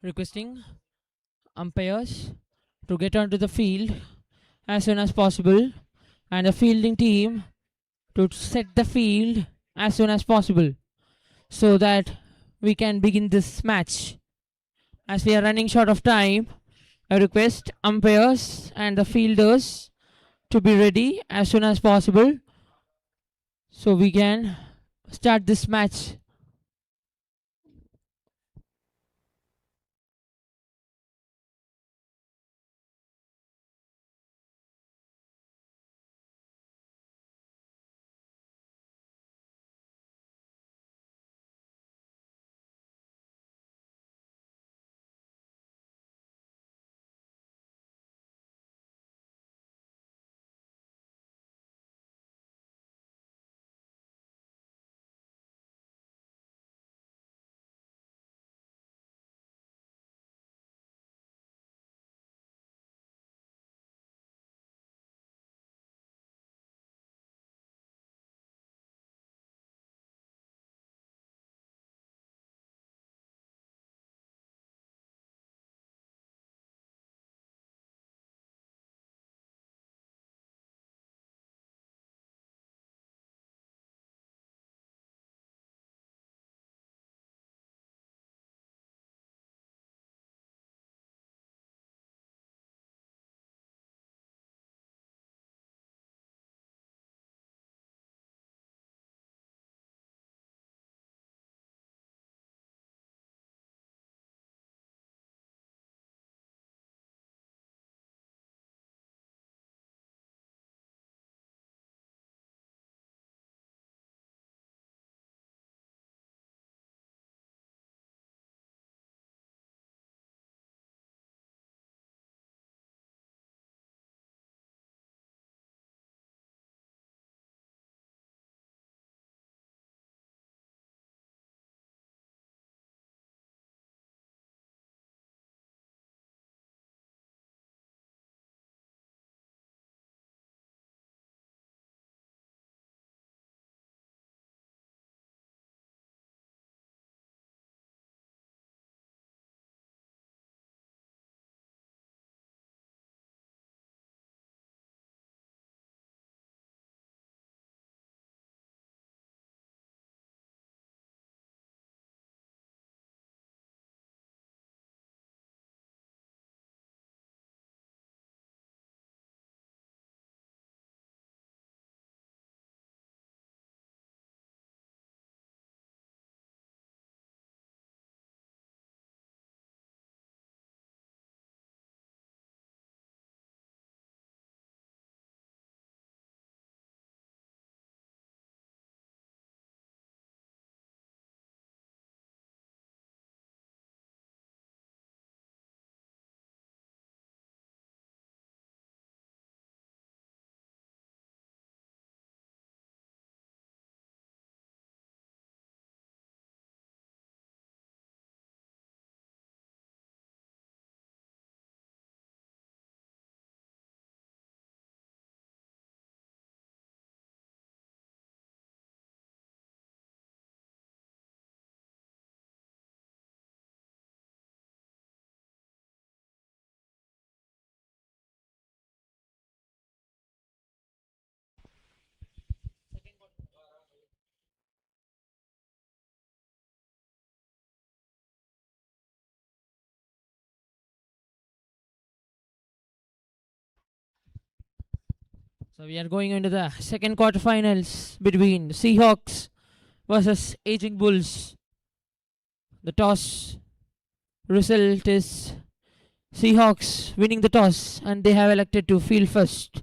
requesting umpires to get onto the field as soon as possible and the fielding team to set the field as soon as possible so that we can begin this match. As we are running short of time, I request umpires and the fielders to be ready as soon as possible so we can start this match. So we are going into the second quarterfinals between the Seahawks versus Aging Bulls. The toss result is Seahawks winning the toss and they have elected to field first.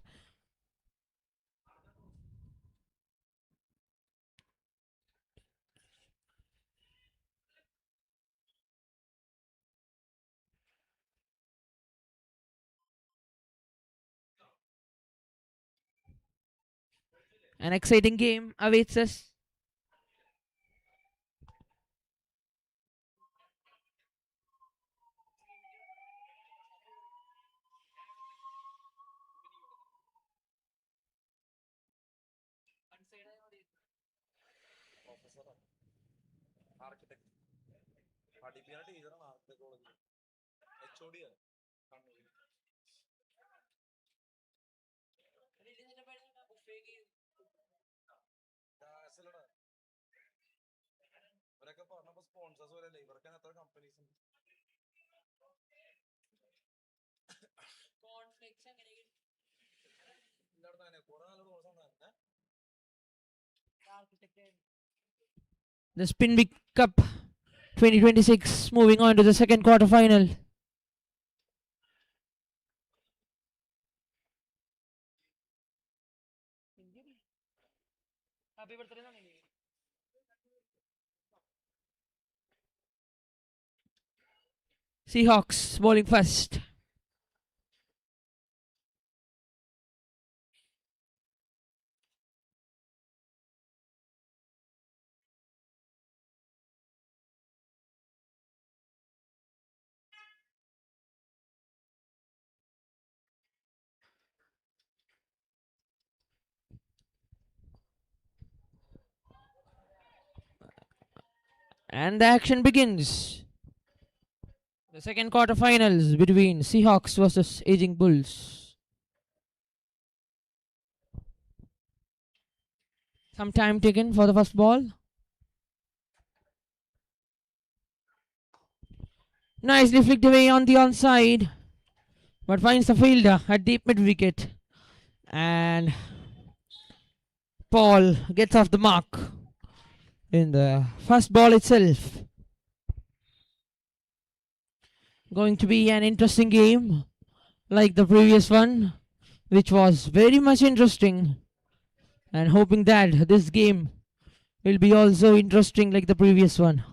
An exciting game awaits us. The Spinvic Cup 2026 moving on to the second quarter final. Seahawks bowling first. And the action begins. The second quarter finals between Seahawks versus Aging Bulls. Some time taken for the first ball. Nicely flicked away on the onside, but finds the fielder at deep mid wicket. And Paul gets off the mark in the first ball itself. Going to be an interesting game like the previous one, which was very much interesting, and hoping that this game will be also interesting like the previous one.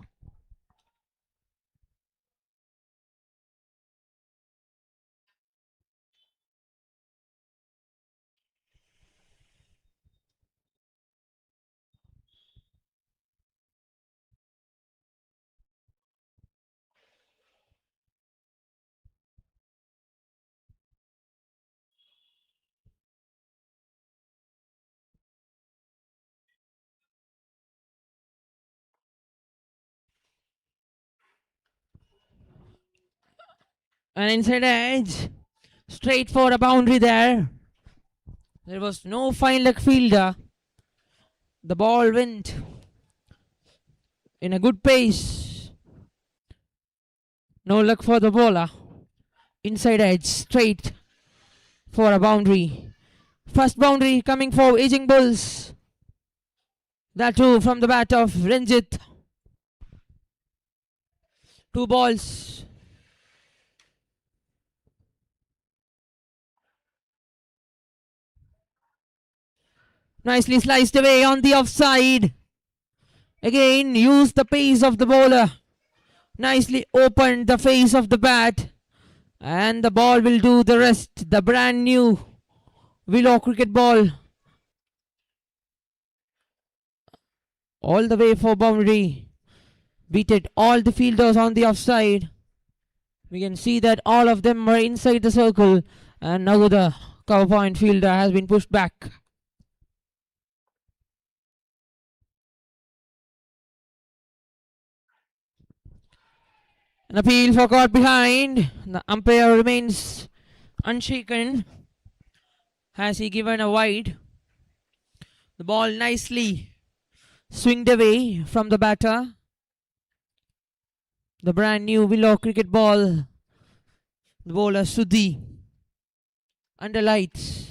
An inside edge, straight for a boundary there. There was no fine leg fielder. The ball went in a good pace. No luck for the bowler. Inside edge, straight for a boundary. First boundary coming for Aging Bulls. That too from the bat of Ranjit. 2 balls. Nicely sliced away on the offside. Again, use the pace of the bowler. Nicely opened the face of the bat. And the ball will do the rest. The brand new Willow cricket ball. All the way for boundary. Beated all the fielders on the offside. We can see that all of them are inside the circle. And now the cover point fielder has been pushed back. An appeal for caught behind. The umpire remains unshaken. Has he given a wide? The ball nicely swinged away from the batter. The brand new Willow cricket ball. The bowler Sudhi. Under lights.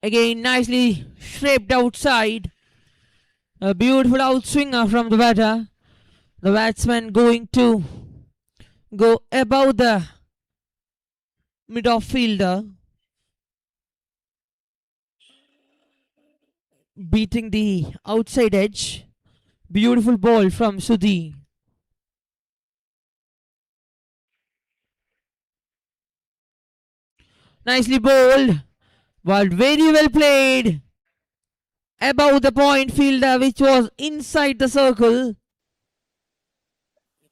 Again, nicely shaped outside. A beautiful outswinger from the batter. The batsman going to go above the mid-off fielder. Beating the outside edge. Beautiful ball from Sudhi. Nicely bowled. But very well played. Above the point fielder, which was inside the circle.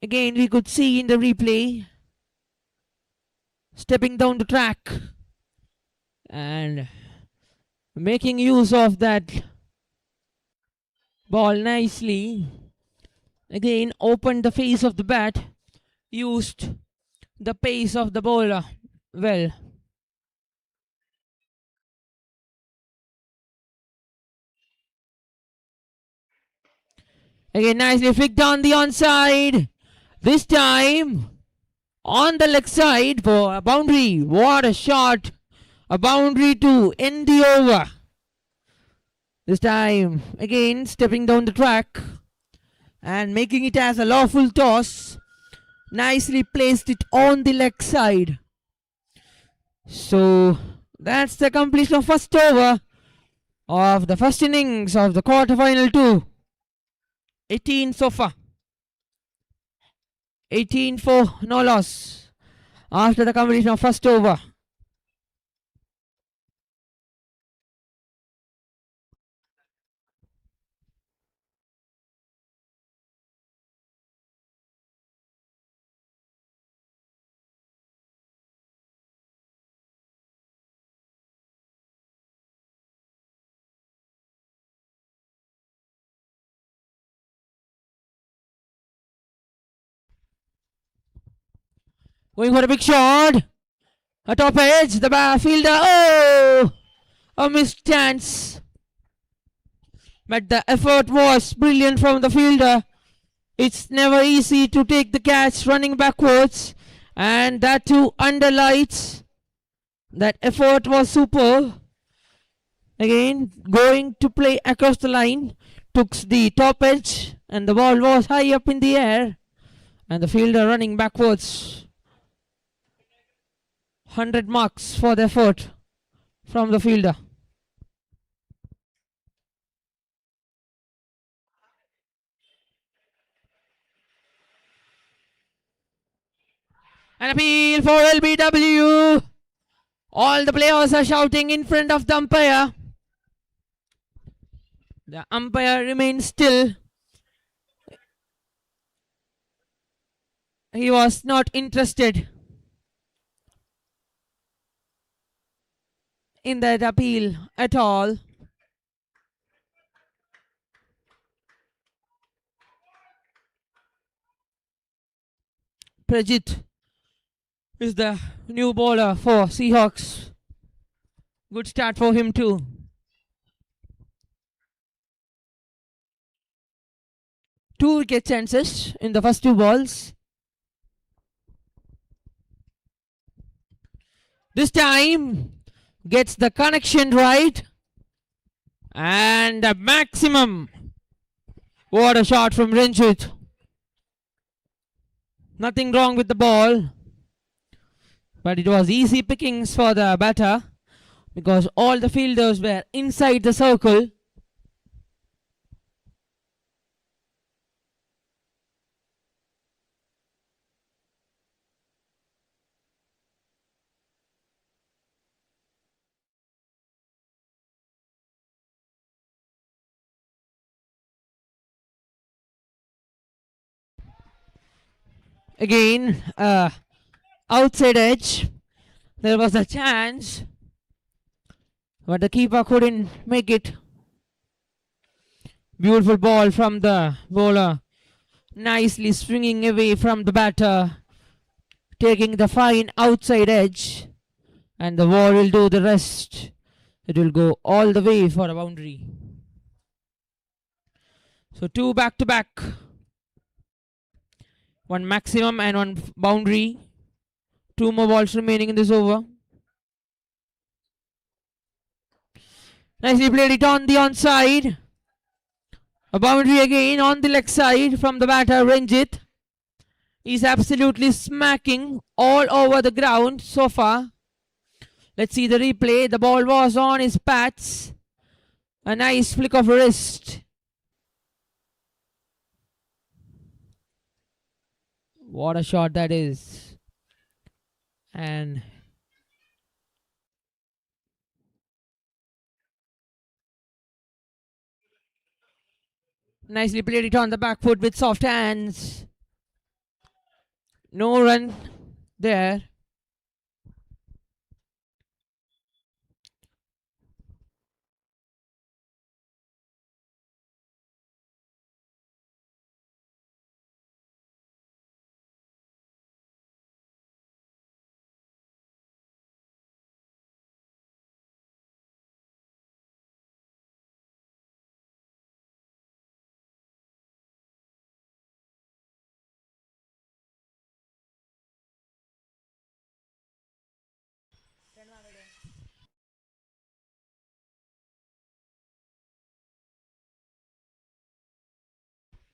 Again, we could see in the replay. stepping down the track and making use of that ball nicely. Again, opened the face of the bat, used the pace of the bowler well. Again, nicely flicked on the onside. This time on the leg side for a boundary. What a shot! A boundary to end the over. This time, again, stepping down the track and making it as a lawful toss. Nicely placed it on the leg side. So, that's the completion of first over of the first innings of the quarterfinal 2. 18 so far. 18 for no loss after the completion of first over. Going for a big shot. A top edge. The fielder. Oh! A missed chance. But the effort was brilliant from the fielder. It's never easy to take the catch running backwards. And that too under lights. That effort was superb. Again, going to play across the line. Took the top edge. And the ball was high up in the air. And the fielder running backwards. 100 marks for the effort from the fielder. An appeal for LBW. All the players are shouting in front of the umpire. The umpire remains still. He was not interested in that appeal at all. Prajit is the new bowler for Seahawks. Good start for him too. Two wicket chances in the first two balls. This time gets the connection right. And the maximum. What a shot from Ranjit. Nothing wrong with the ball. But it was easy pickings for the batter. Because all the fielders were inside the circle. Again, outside edge. There was a chance. But the keeper couldn't make it. Beautiful ball from the bowler. Nicely swinging away from the batter. Taking the fine outside edge. And the ball will do the rest. It will go all the way for a boundary. So two back to back. One maximum and one boundary. Two more balls remaining in this over. Nicely played it on the onside. A boundary again on the leg side from the batter Ranjit. He's absolutely smacking all over the ground so far. Let's see the replay. The ball was on his pads. A nice flick of wrist. What a shot that is. And nicely played it on the back foot with soft hands. No run there.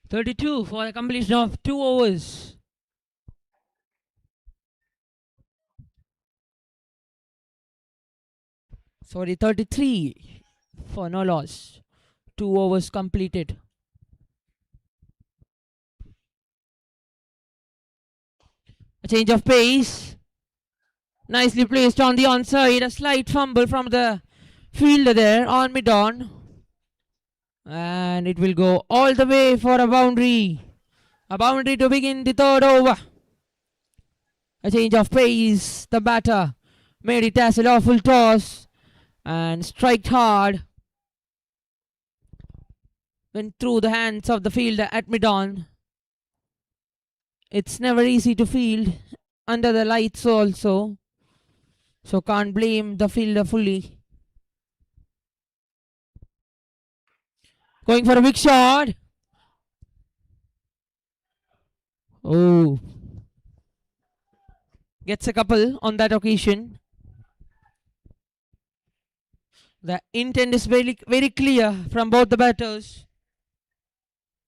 32 for the completion of 2 overs. Sorry, 33 for no loss. 2 overs completed. A change of pace. Nicely placed on the onside. A slight fumble from the fielder there on mid-on. And it will go all the way for a boundary. A boundary to begin the third over. A change of pace. The batter made it as a lawful toss and striked hard. Went through the hands of the fielder at mid-on. It's never easy to field under the lights also. So can't blame the fielder fully. Going for a big shot. Oh. Gets a couple on that occasion. The intent is very, very clear from both the batters.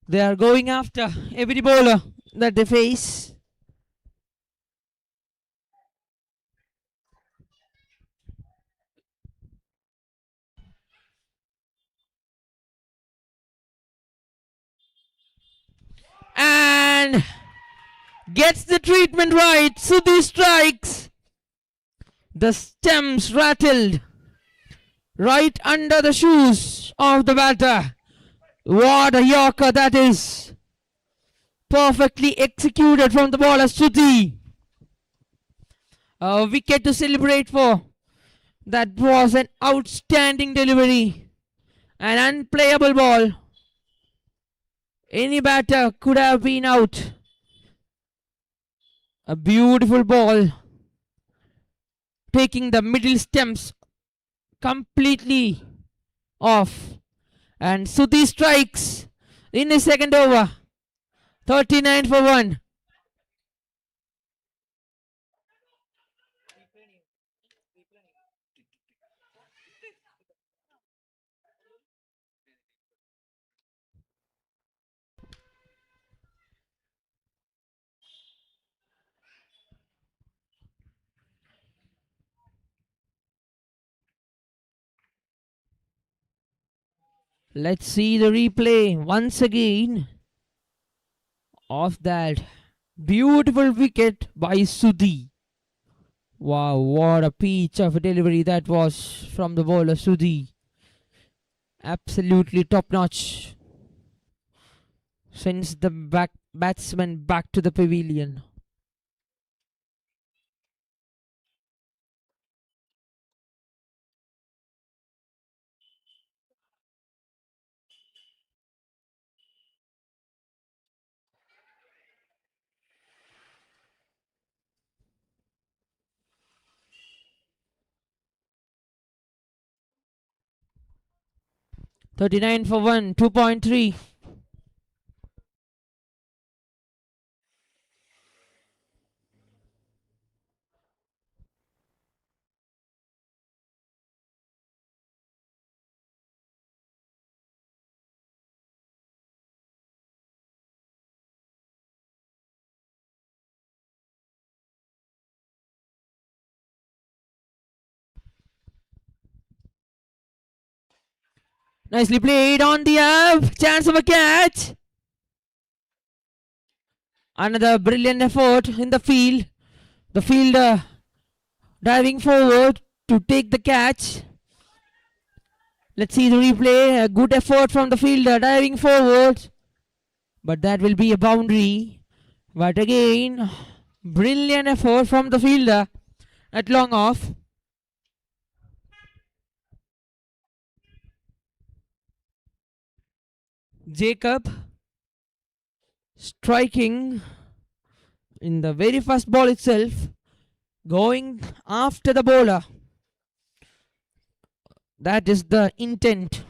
They are going after every bowler that they face. And gets the treatment right. Sudhi strikes. The stems rattled right under the shoes of the batter. What a yorker that is. Perfectly executed from the bowler Sudhi. A wicket to celebrate for. That was an outstanding delivery. An unplayable ball. Any batter could have been out. A beautiful ball. Taking the middle stems completely off. And Sudhi strikes in the second over. 39 for 1. Let's see the replay once again of that beautiful wicket by Sudhi. Wow, what a peach of a delivery that was from the bowler Sudhi. Absolutely top notch. Sends the batsman back to the pavilion. $39 for 1, 2.3. Nicely played on the up. Chance of a catch. Another brilliant effort in the field. The fielder diving forward to take the catch. Let's see the replay. A good effort from the fielder diving forward. But that will be a boundary. But again, brilliant effort from the fielder at long off. Jacob striking in the very first ball itself, going after the bowler. That is the intent.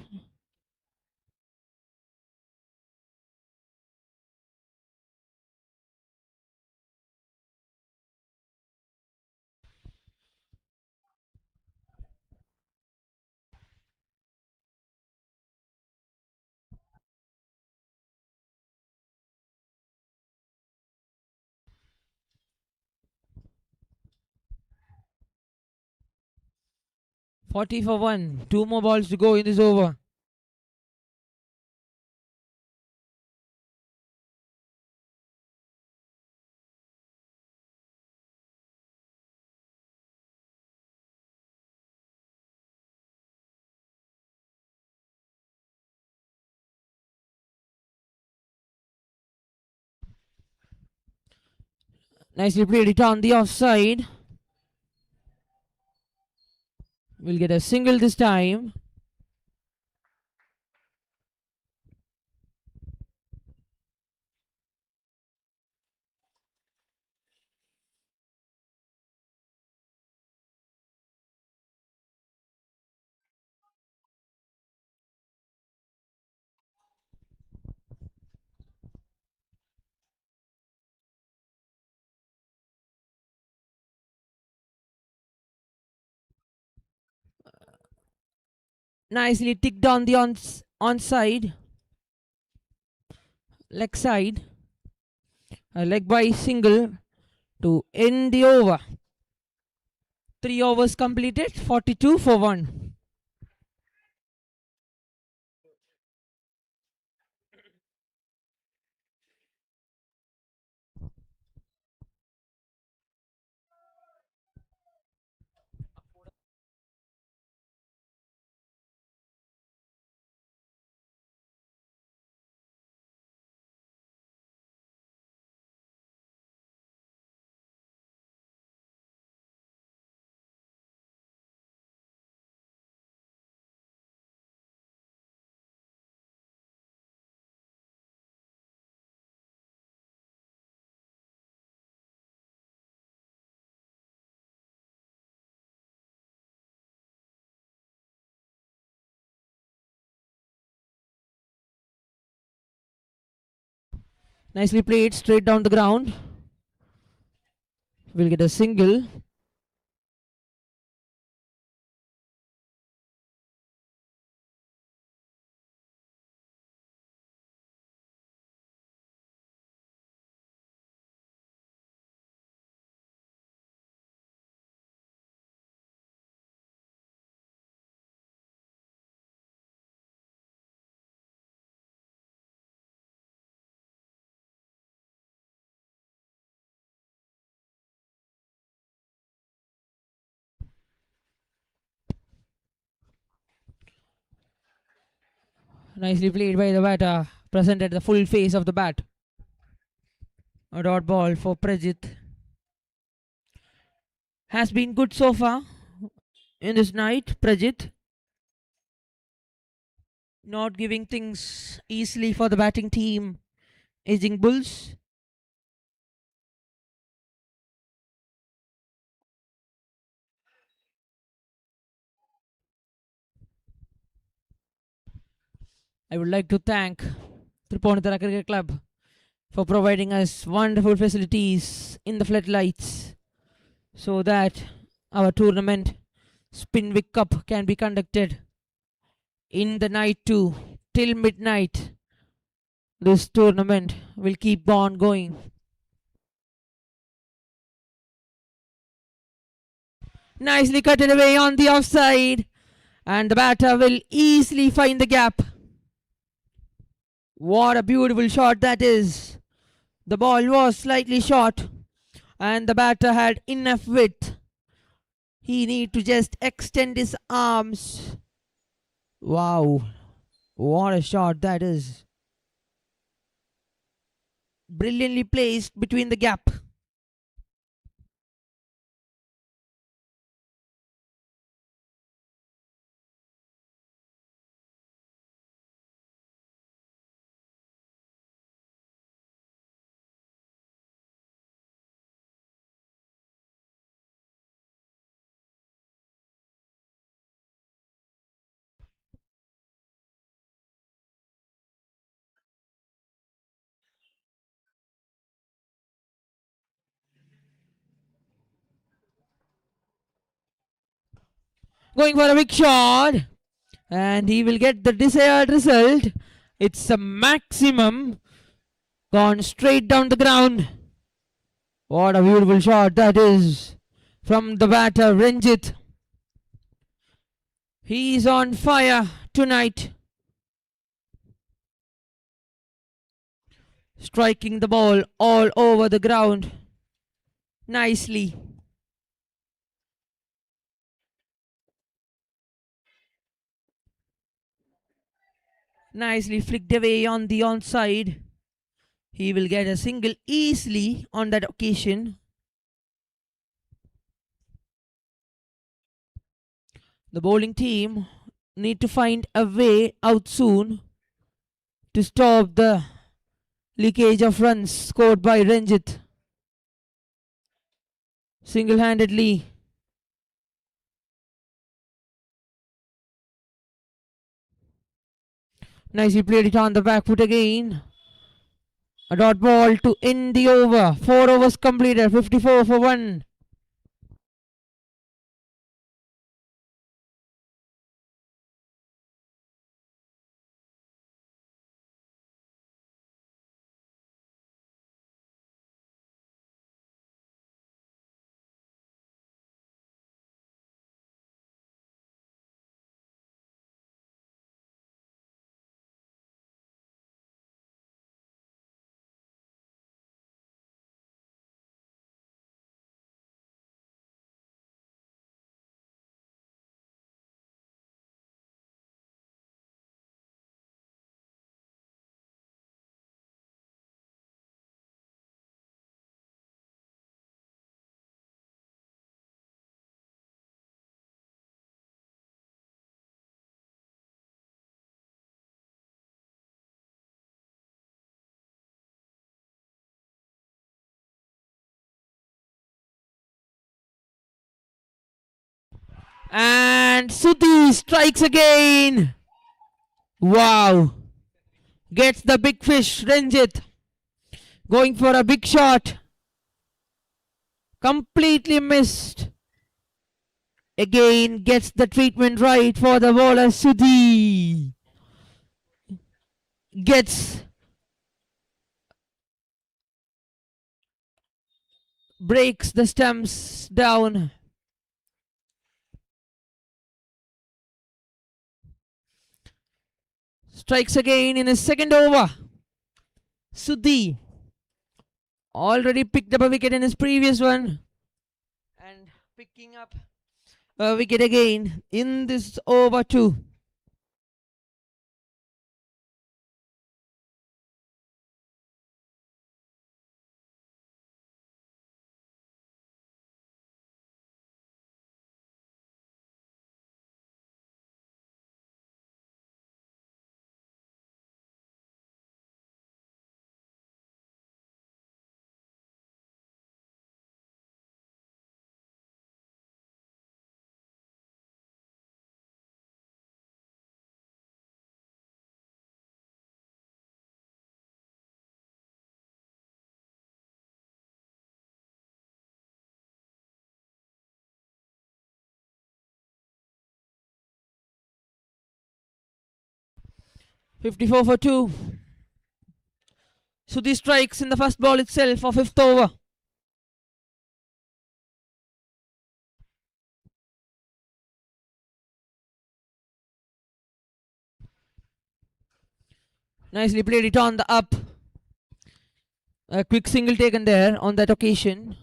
40 for 1. 2 more balls to go in this over. Nicely played it on the offside. We'll get a single this time. Nicely ticked on the onside. Leg side. A leg by single to end the over. 3 overs completed. 42 for 1. Nicely played straight down the ground. We'll get a single. Nicely played by the batter. Presented the full face of the bat. A dot ball for Prajit. Has been good so far in this night, Prajit. Not giving things easily for the batting team. Aging Bulls. I would like to thank Triponitara Cricket Club for providing us wonderful facilities in the floodlights so that our tournament Spinvic Cup can be conducted in the night too till midnight. This tournament will keep on going. Nicely cutted away on the offside, and the batter will easily find the gap. What a beautiful shot that is. The ball was slightly short and the batter had enough width. He need to just extend his arms. Wow, what a shot that is. Brilliantly placed between the gap. Going for a big shot, and he will get the desired result. It's a maximum. Gone straight down the ground. What a beautiful shot that is from the batter Ranjit. He is on fire tonight. Striking the ball all over the ground. Nicely. Nicely flicked away on the onside. He will get a single easily on that occasion. The bowling team need to find a way out soon to stop the leakage of runs scored by Ranjit. Single-handedly. Nicely played it on the back foot again. A dot ball to end the over. 4 overs completed. 54 for 1. And Sudhi strikes again. Wow. Gets the big fish, Ranjit. Going for a big shot. Completely missed. Again gets the treatment right for the bowler, Sudhi. Breaks the stumps down. Strikes again in his second over. Sudhi already picked up a wicket in his previous one. And picking up a wicket again in this over too. .54 for 2. Sudhi strikes in the first ball itself for 5th over. Nicely played it on the up. A quick single taken there on that occasion.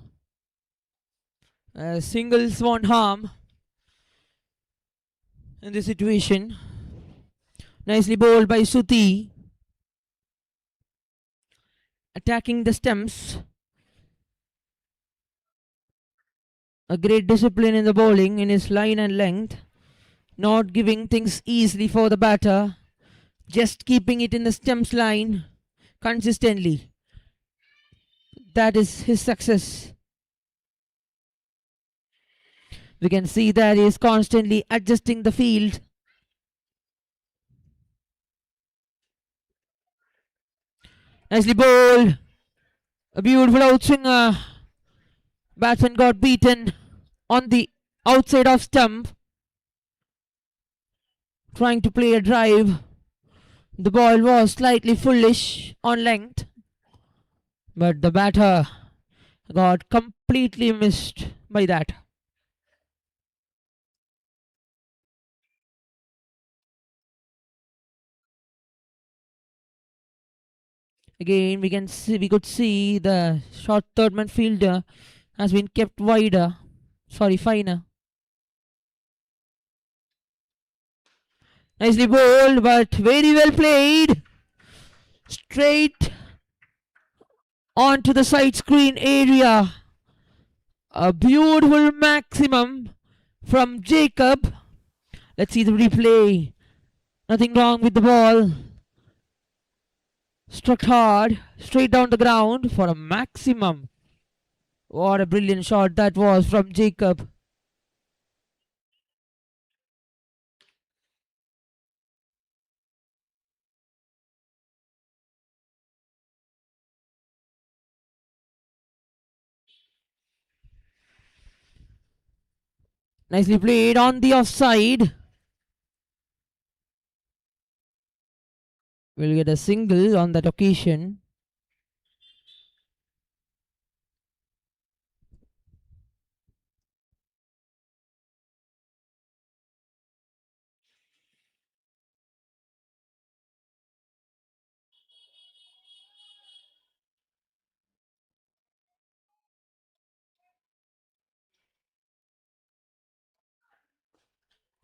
Singles won't harm in this situation. Nicely bowled by Sudhi. Attacking the stumps. A great discipline in the bowling in his line and length. Not giving things easily for the batter. Just keeping it in the stumps line consistently. That is his success. We can see that he is constantly adjusting the field. Nicely bowled. A beautiful outswinger. Batsman got beaten on the outside of stump. Trying to play a drive. The ball was slightly foolish on length. But the batter got completely missed by that. Again, we could see the short third man fielder has been kept wider. Sorry, finer. Nicely bowled, but very well played. Straight onto the side screen area. A beautiful maximum from Jacob. Let's see the replay. Nothing wrong with the ball. Struck hard, straight down the ground for a maximum. What a brilliant shot that was from Jacob. Nicely played on the offside. We'll get a single on that occasion.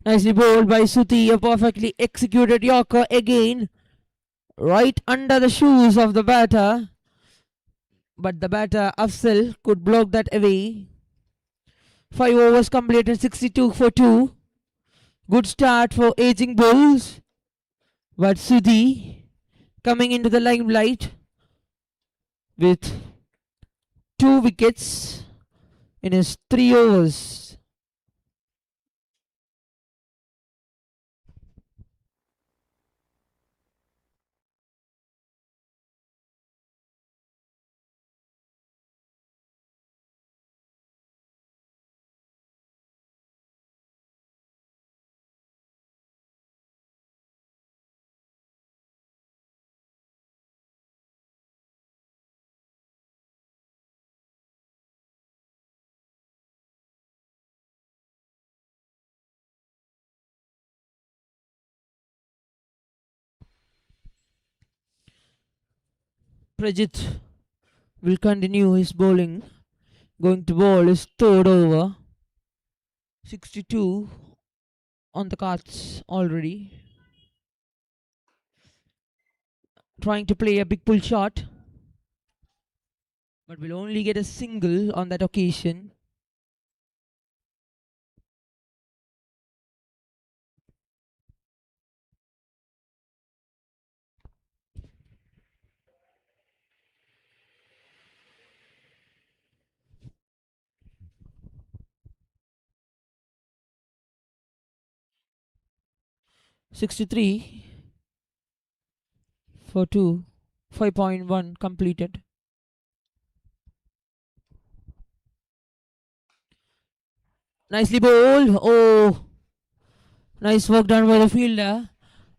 Nicely bowled by Suti, a perfectly executed Yorker again. Right under the shoes of the batter. But the batter, Afzal, could block that away. 5 overs completed, 62 for 2. Good start for aging Bulls. But Sudhi coming into the limelight with 2 wickets in his 3 overs. Prajit will continue his bowling. Going to bowl his 3rd over. 62 on the cards already. Trying to play a big pull shot. But will only get a single on that occasion. $63 for 2. 5.1 completed. Nicely bowled. Oh, nice work done by the fielder.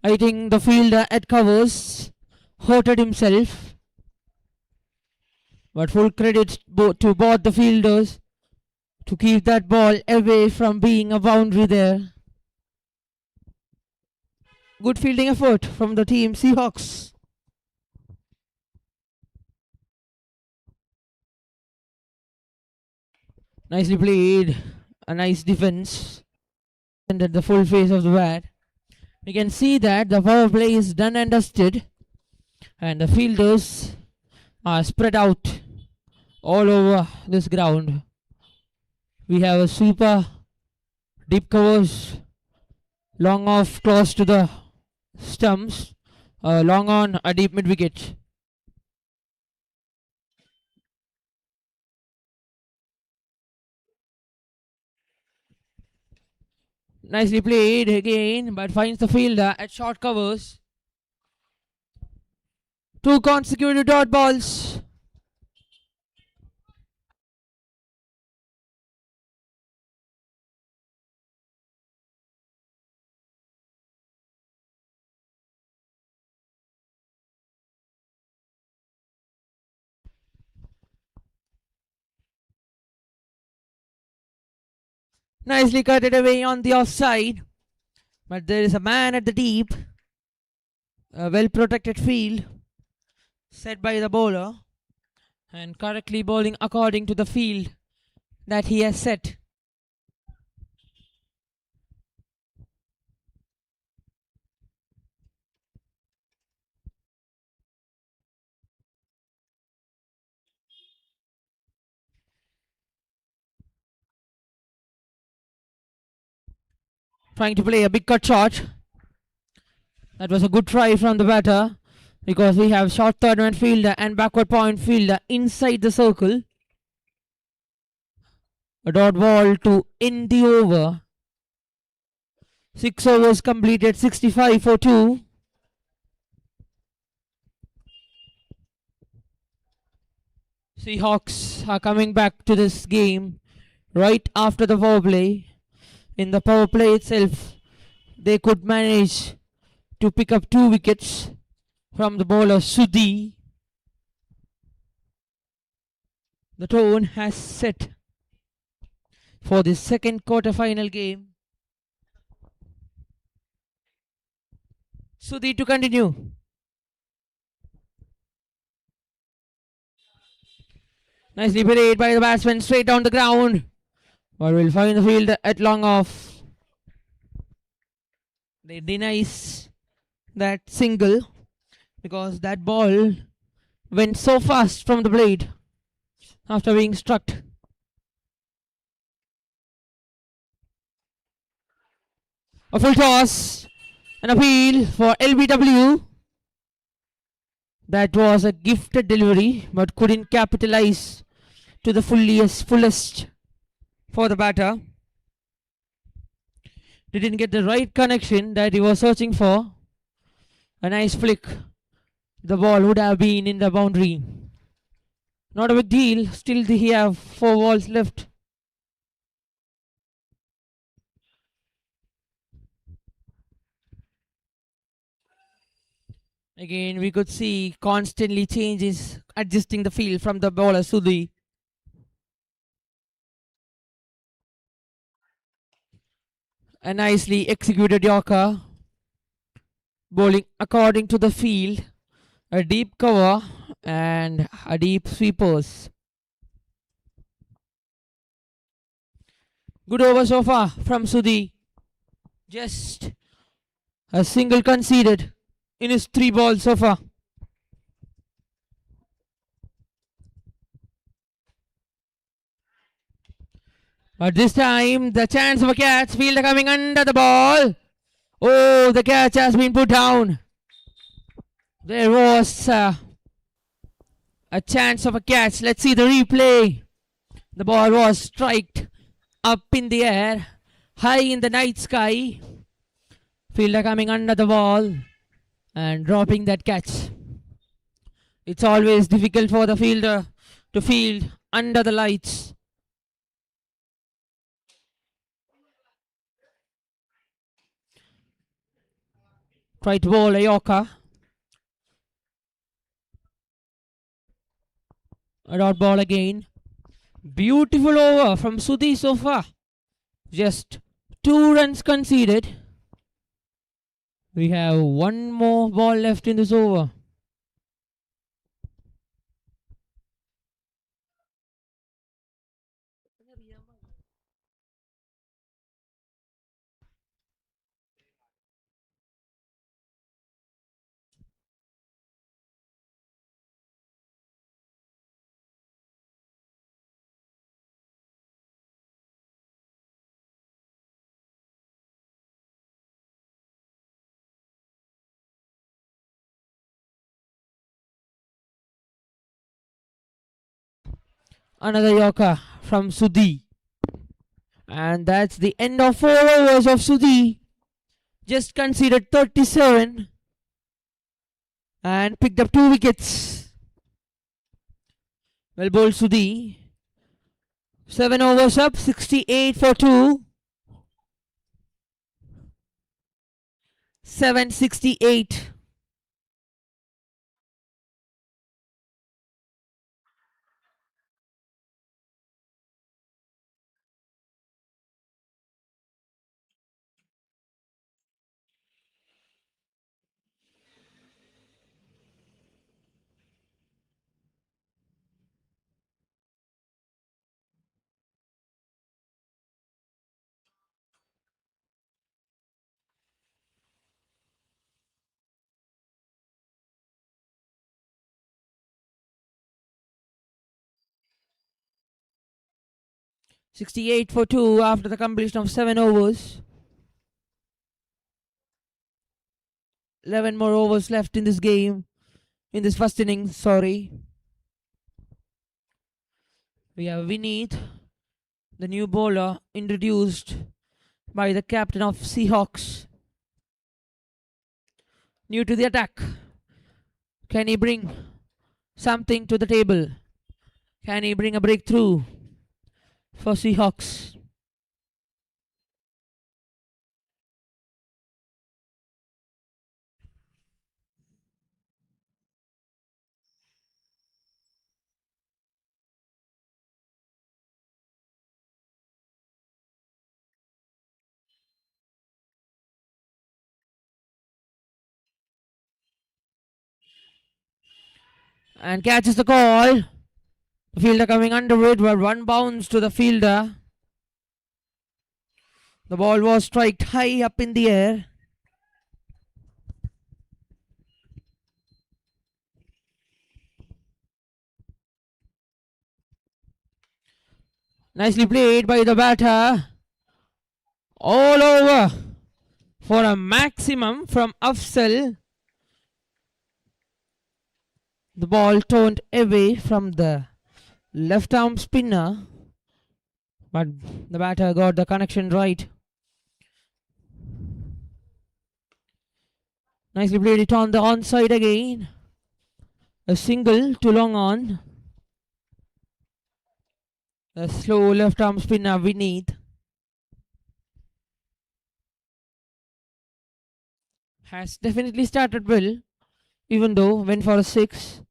I think the fielder at covers hurted himself. But full credit to both the fielders to keep that ball away from being a boundary there. Good fielding effort from the team Seahawks. Nicely played. A nice defense. And at the full face of the bat. We can see that the power play is done and dusted. And the fielders are spread out all over this ground. We have a sweeper, deep covers, long off close to the stumps, long on, a deep mid wicket. Nicely played again, but finds the fielder at short covers. 2 consecutive dot balls. Nicely cut it away on the offside. But there is a man at the deep. A well protected field. set by the bowler and correctly bowling according to the field that he has set. Trying to play a big cut shot. That was a good try from the batter because we have short third man fielder and backward point fielder inside the circle. A dot ball to end the over. 6 overs completed, 65 for 2. Seahawks are coming back to this game right after the power play. In the power play itself, they could manage to pick up 2 wickets from the bowler Sudhi. The tone has set for the second quarter-final game. Sudhi to continue. Nicely played by the batsman straight down the ground. But will find the field at long off. They denies that single because that ball went so fast from the blade after being struck. A full toss, an appeal for LBW. That was a gifted delivery but couldn't capitalize to the fullest for the batter. Didn't get the right connection that he was searching for. A nice flick. The ball would have been in the boundary. Not a big deal. Still he have 4 balls left. Again, we could see constantly changes, adjusting the field from the bowler Sudhi. A nicely executed Yorker. Bowling according to the field. A deep cover and a deep sweepers. Good over so far from Sudhi. Just a single conceded in his 3 balls so far. But this time, the chance of a catch. Fielder coming under the ball. Oh, the catch has been put down. There was a chance of a catch. Let's see the replay. The ball was striked up in the air, high in the night sky. Fielder coming under the ball and dropping that catch. It's always difficult for the fielder to field under the lights. Try to bowl a Yorker. A dot ball again. Beautiful over from Sudhi so far. Just 2 runs conceded. We have 1 more ball left in this over. Another Yorker from Sudhi. And that's the end of 4 overs of Sudhi. Just conceded 37 and picked up 2 wickets. Well bowled Sudhi. 7 overs up, 68 for 2. 768. 68 for 2 after the completion of 7 overs. 11 more overs left in this game. In this first inning, sorry. We have Vineet, the new bowler introduced by the captain of Seahawks. New to the attack. Can he bring something to the table? Can he bring a breakthrough for Seahawks? And catches the call. The fielder coming under it, but one bounce to the fielder. The ball was struck high up in the air. Nicely played by the batter. All over for a maximum from Afzal. The ball turned away from the left arm spinner, but the batter got the connection right. Nicely played it on the onside again. A single to long on. The slow left arm spinner Vineet has definitely started well, even though went for a 6.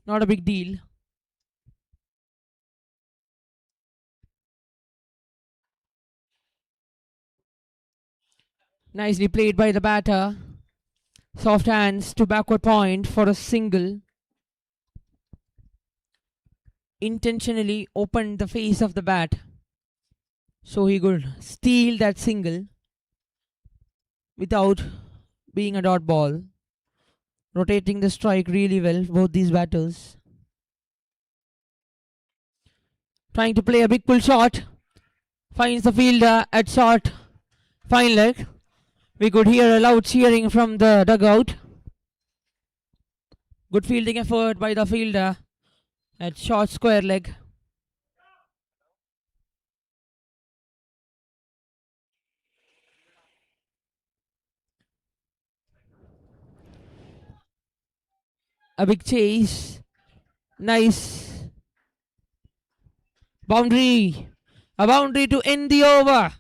Not a big deal. Nicely played by the batter. Soft hands to backward point for a single. Intentionally opened the face of the bat so he could steal that single without being a dot ball. Rotating the strike really well, both these batters. Trying to play a big pull shot. Finds the fielder at short. Fine leg. We could hear a loud cheering from the dugout. Good fielding effort by the fielder at short square leg. A big chase. Nice. Boundary. A boundary to end the over.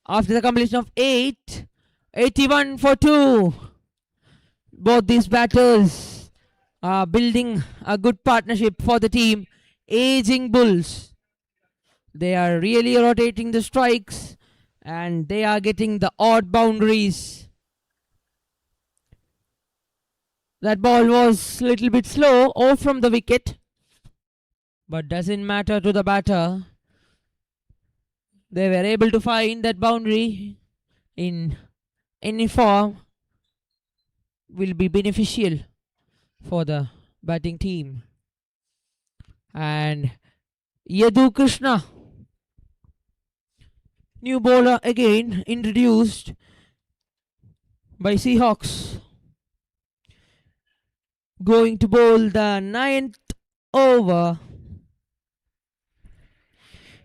After the completion of 8, 81 for 2. Both these batters are building a good partnership for the team. Aging Bulls. They are really rotating the strikes and they are getting the odd boundaries. That ball was a little bit slow off from the wicket, but doesn't matter to the batter. They were able to find that boundary in any form will be beneficial for the batting team. And Yadu Krishna, new bowler again introduced by Seahawks, going to bowl the 9th over.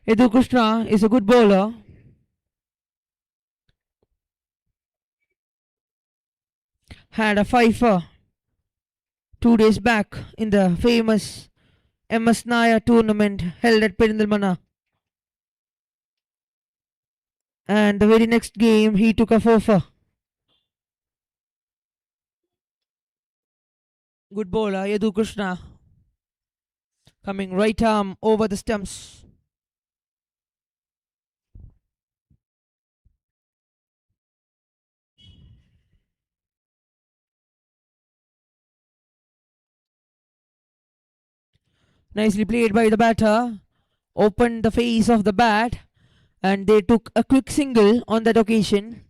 Yadu Krishna is a good bowler. Had a fifer 2 days back in the famous MS Nair tournament held at Perindalmana. And the very next game he took a four. Good bowler Yadu Krishna, coming right arm over the stumps. Nicely played by the batter. Opened the face of the bat and they took a quick single on that occasion.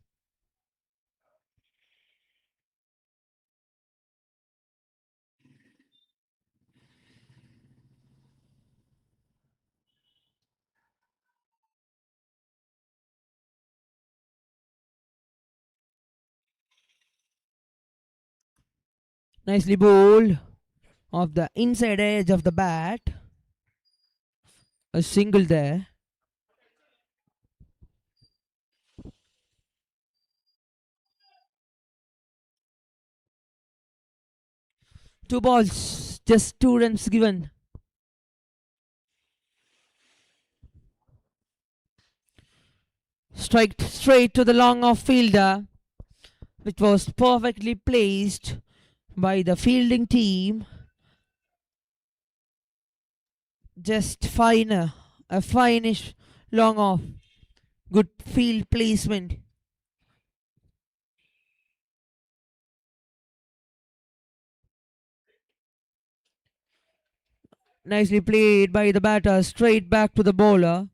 Nicely bowled off the inside edge of the bat. A single there. Two balls, just 2 runs given. Strike straight to the long off fielder, which was perfectly placed by the fielding team. Just fine, a fine-ish long off. Good field placement. Nicely played by the batter, straight back to the bowler.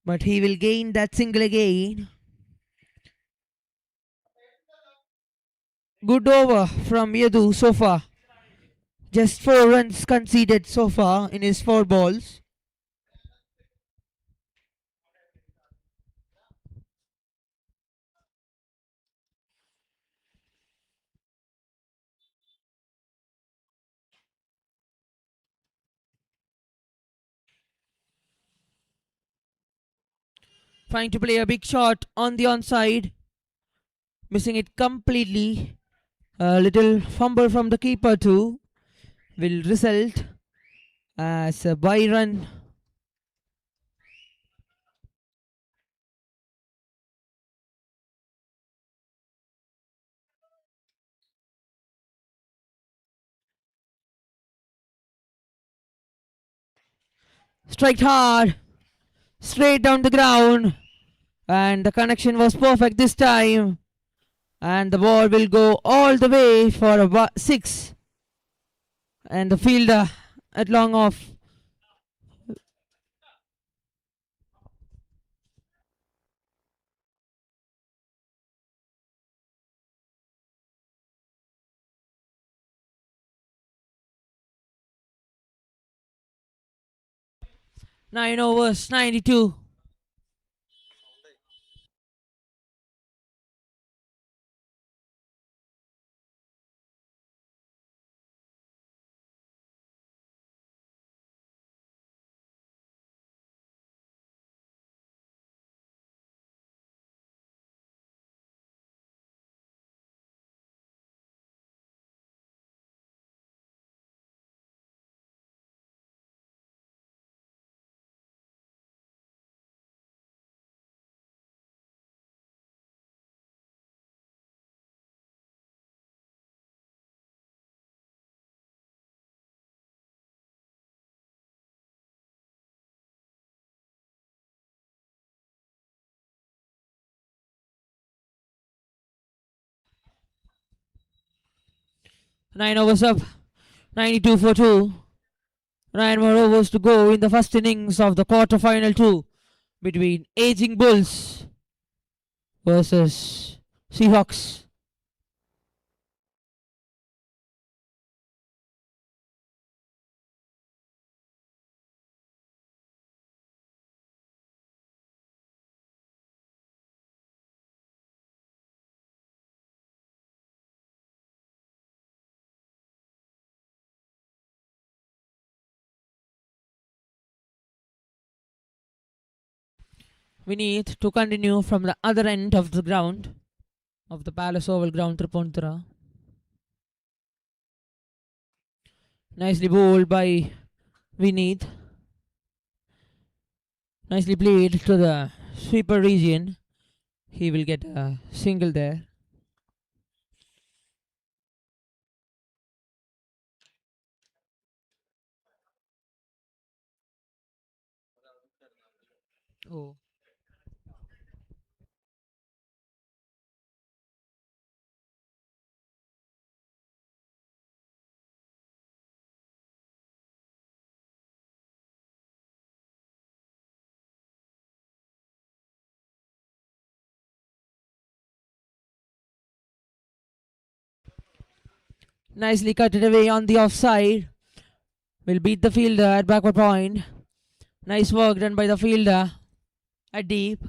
But he will gain that single again. Good over from Yadu so far. Just 4 runs conceded so far in his 4 balls. Trying to play a big shot on the onside. Missing it completely. A little fumble from the keeper too will result as a bye run. Striked hard, straight down the ground, and the connection was perfect this time. And the ball will go all the way for a 6. And the fielder at long off. Nine overs, 92. Nine overs up, 92 for 2. 9 more overs to go in the first innings of the quarter-final 2 between Aging Bulls versus Seahawks. We need to continue from the other end of the ground, of the Palace Oval ground, Tripunthura. Nicely bowled by Vineet. Nicely played to the sweeper region. He will get a single there. Oh. Nicely cut it away on the offside. Will beat the fielder at backward point. Nice work done by the fielder at deep.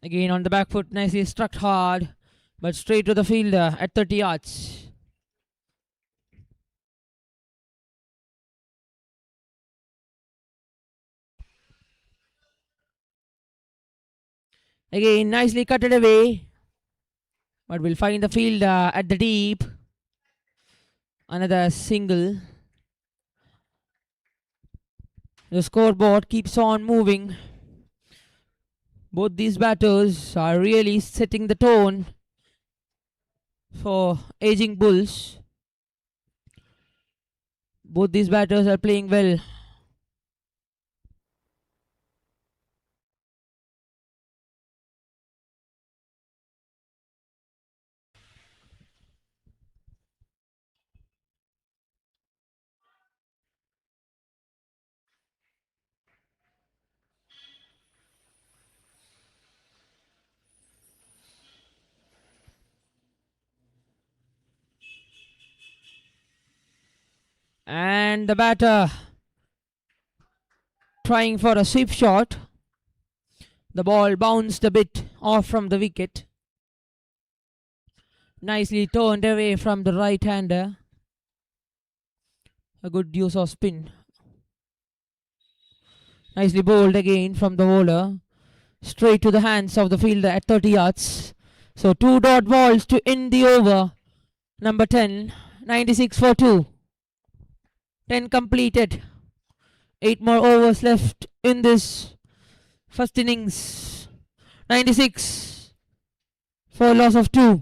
Again on the back foot, nicely struck hard, but straight to the fielder at 30 yards. Again, nicely cut it away, but we'll find the fielder at the deep. Another single. The scoreboard keeps on moving. Both these batters are really setting the tone for aging Bulls. Both these batters are playing well. And the batter trying for a sweep shot. The ball bounced a bit off from the wicket. Nicely turned away from the right-hander. A good use of spin. Nicely bowled again from the bowler. Straight to the hands of the fielder at 30 yards. So 2 dot balls to end the over. Number 10, 96 for 2. 10 completed. 8 more overs left in this first innings. 96 for a loss of 2.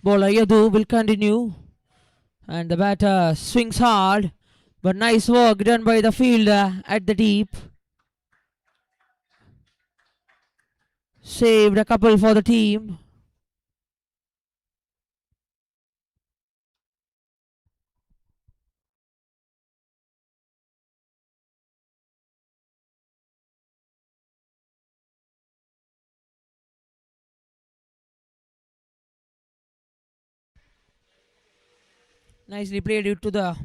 Bowler Yadu will continue. And the batter swings hard. But nice work done by the fielder at the deep. Saved a couple for the team. Nicely played it to the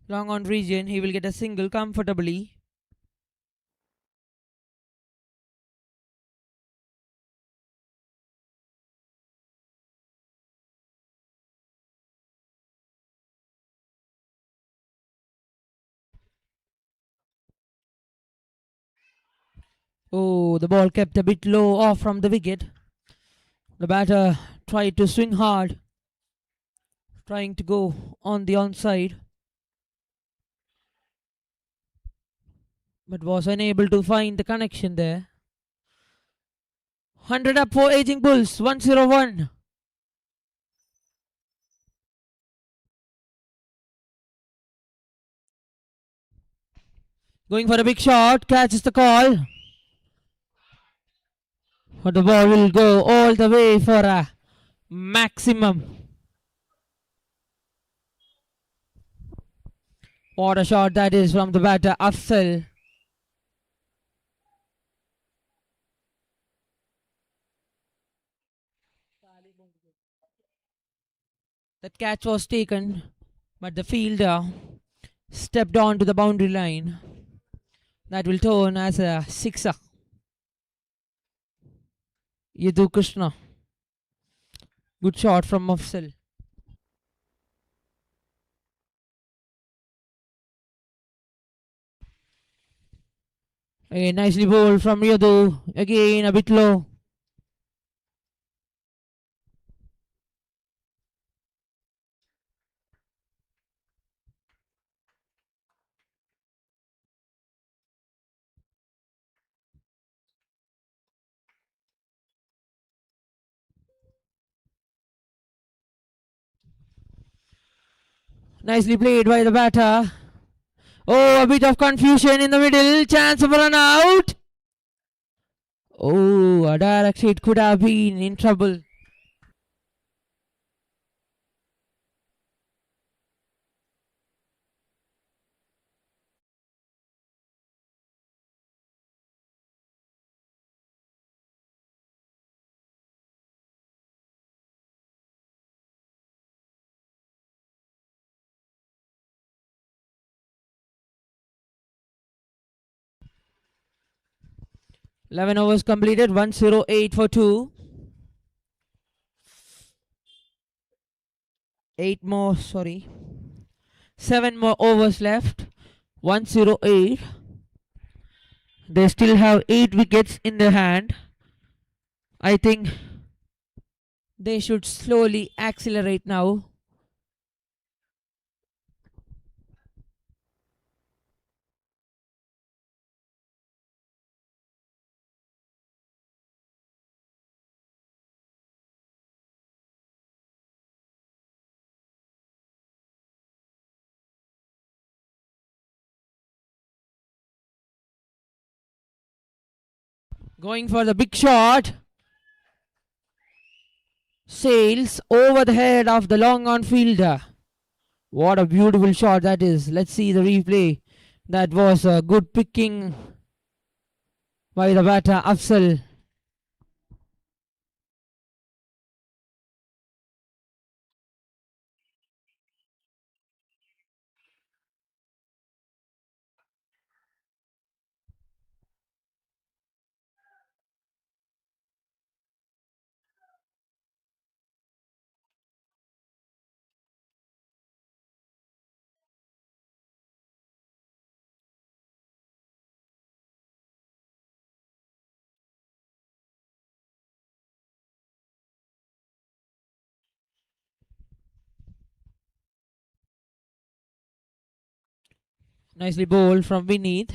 long on region. He will get a single comfortably. Oh, the ball kept a bit low off from the wicket. The batter tried to swing hard, trying to go on the onside, but was unable to find the connection there. 100 up for Aging Bulls, 101. Going for a big shot, catches the call. But the ball will go all the way for a maximum. What a shot that is from the batter, Afzal. That catch was taken, but the fielder stepped on to the boundary line. That will turn as a sixer. Yadu Krishna. Good shot from Afzal. Again, nicely bowled from Riyadu. Again, a bit low. Nicely played by the batter. Oh, a bit of confusion in the middle. Chance of a run out. Oh, a direct hit could have been in trouble. Eleven overs completed. 108 for 2. 7 more overs left. 108. They still have 8 wickets in their hand. I think they should slowly accelerate now. Going for the big shot. Sails over the head of the long on fielder. What a beautiful shot that is. Let's see the replay. That was a good picking by the batter Afzal. Nicely bowled from beneath.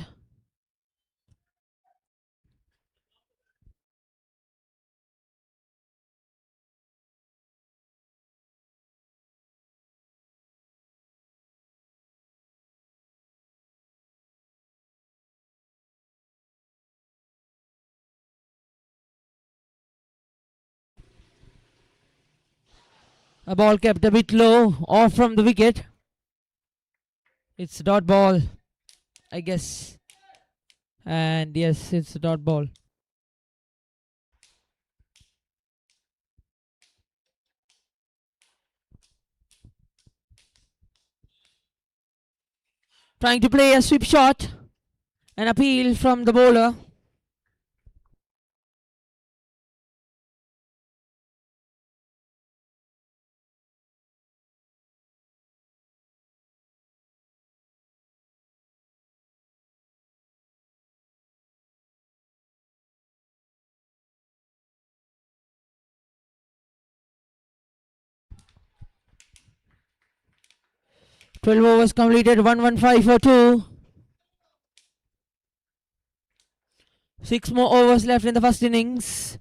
A ball kept a bit low, off from the wicket. It's a dot ball, I guess. And yes, it's a dot ball. Trying to play a sweep shot. An appeal from the bowler. Twelve overs completed. 115 for 2. 6 more overs left in the first innings.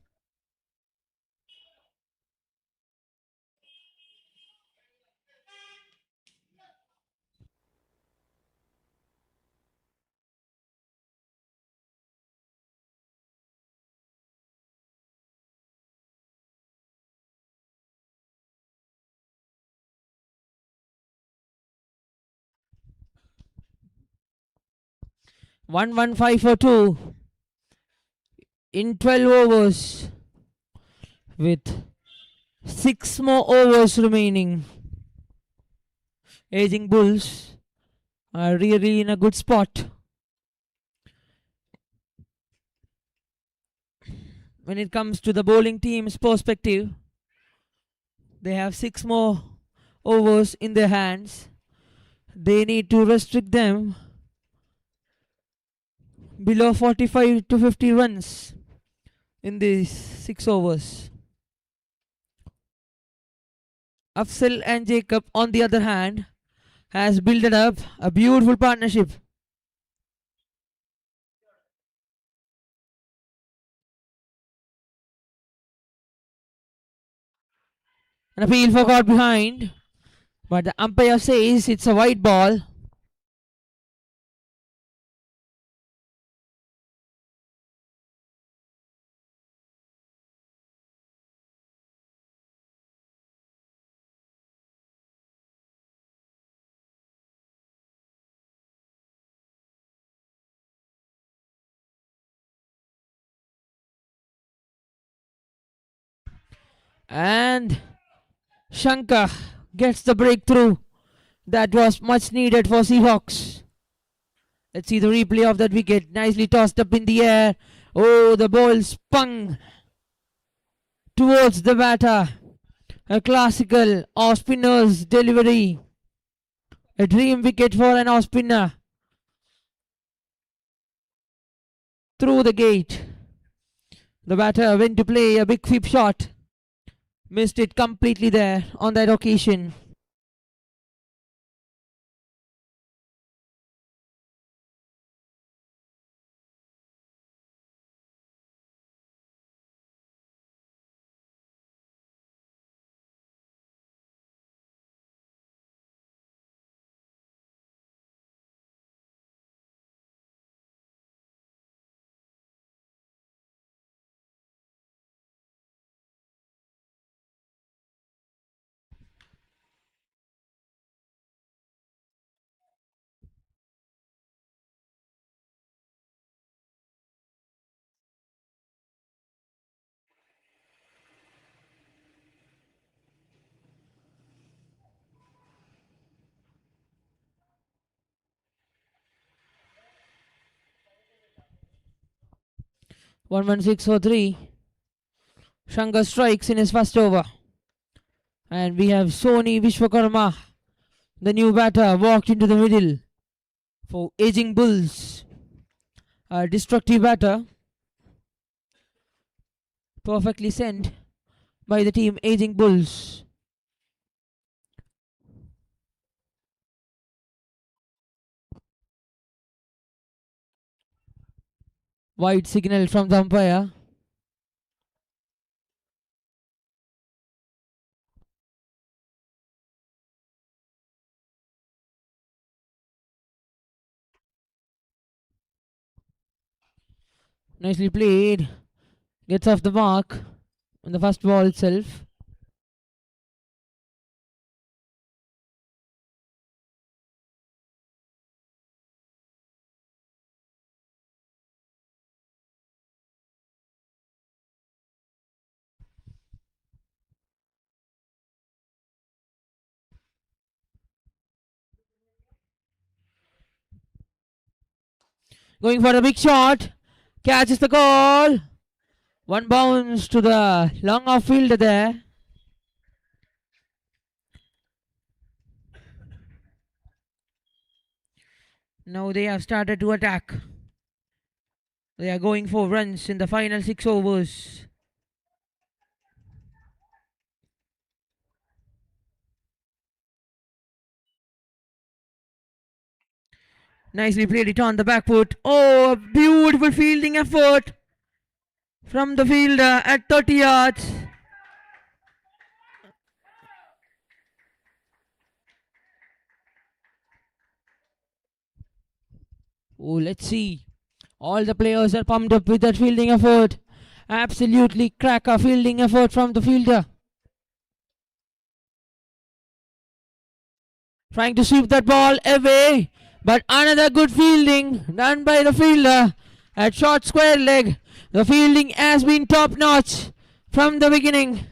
One 115 for 2 in 12 overs with 6 more overs remaining. Aging Bulls are really in a good spot. When it comes to the bowling team's perspective, they have 6 more overs in their hands. They need to restrict them below 45 to 50 runs in these 6 overs. Afzal and Jacob, on the other hand, has built up a beautiful partnership. An appeal for caught behind, but the umpire says it's a white ball. And Shankar gets the breakthrough that was much needed for Seahawks. Let's see the replay of that wicket. Nicely tossed up in the air. Oh, the ball spun towards the batter. A classical off spinner's delivery. A dream wicket for an off spinner. Through the gate. The batter went to play a big flip shot. Missed it completely there on that occasion. One 6 for 3. Shankar strikes in his first over. And we have Sony Vishwakarma, the new batter, walked into the middle for Aging Bulls. A destructive batter. Perfectly sent by the team Aging Bulls. Wide signal from the umpire. Nicely played. Gets off the mark on the first ball itself. Going for a big shot. Catches the goal. One bounce to the long off fielder there. Now they have started to attack. They are going for runs in the final 6 overs. Nicely played it on the back foot. Oh, a beautiful fielding effort from the fielder at 30 yards. Oh, let's see. All the players are pumped up with that fielding effort. Absolutely cracker fielding effort from the fielder. Trying to sweep that ball away. But another good fielding done by the fielder at short square leg. The fielding has been top notch from the beginning.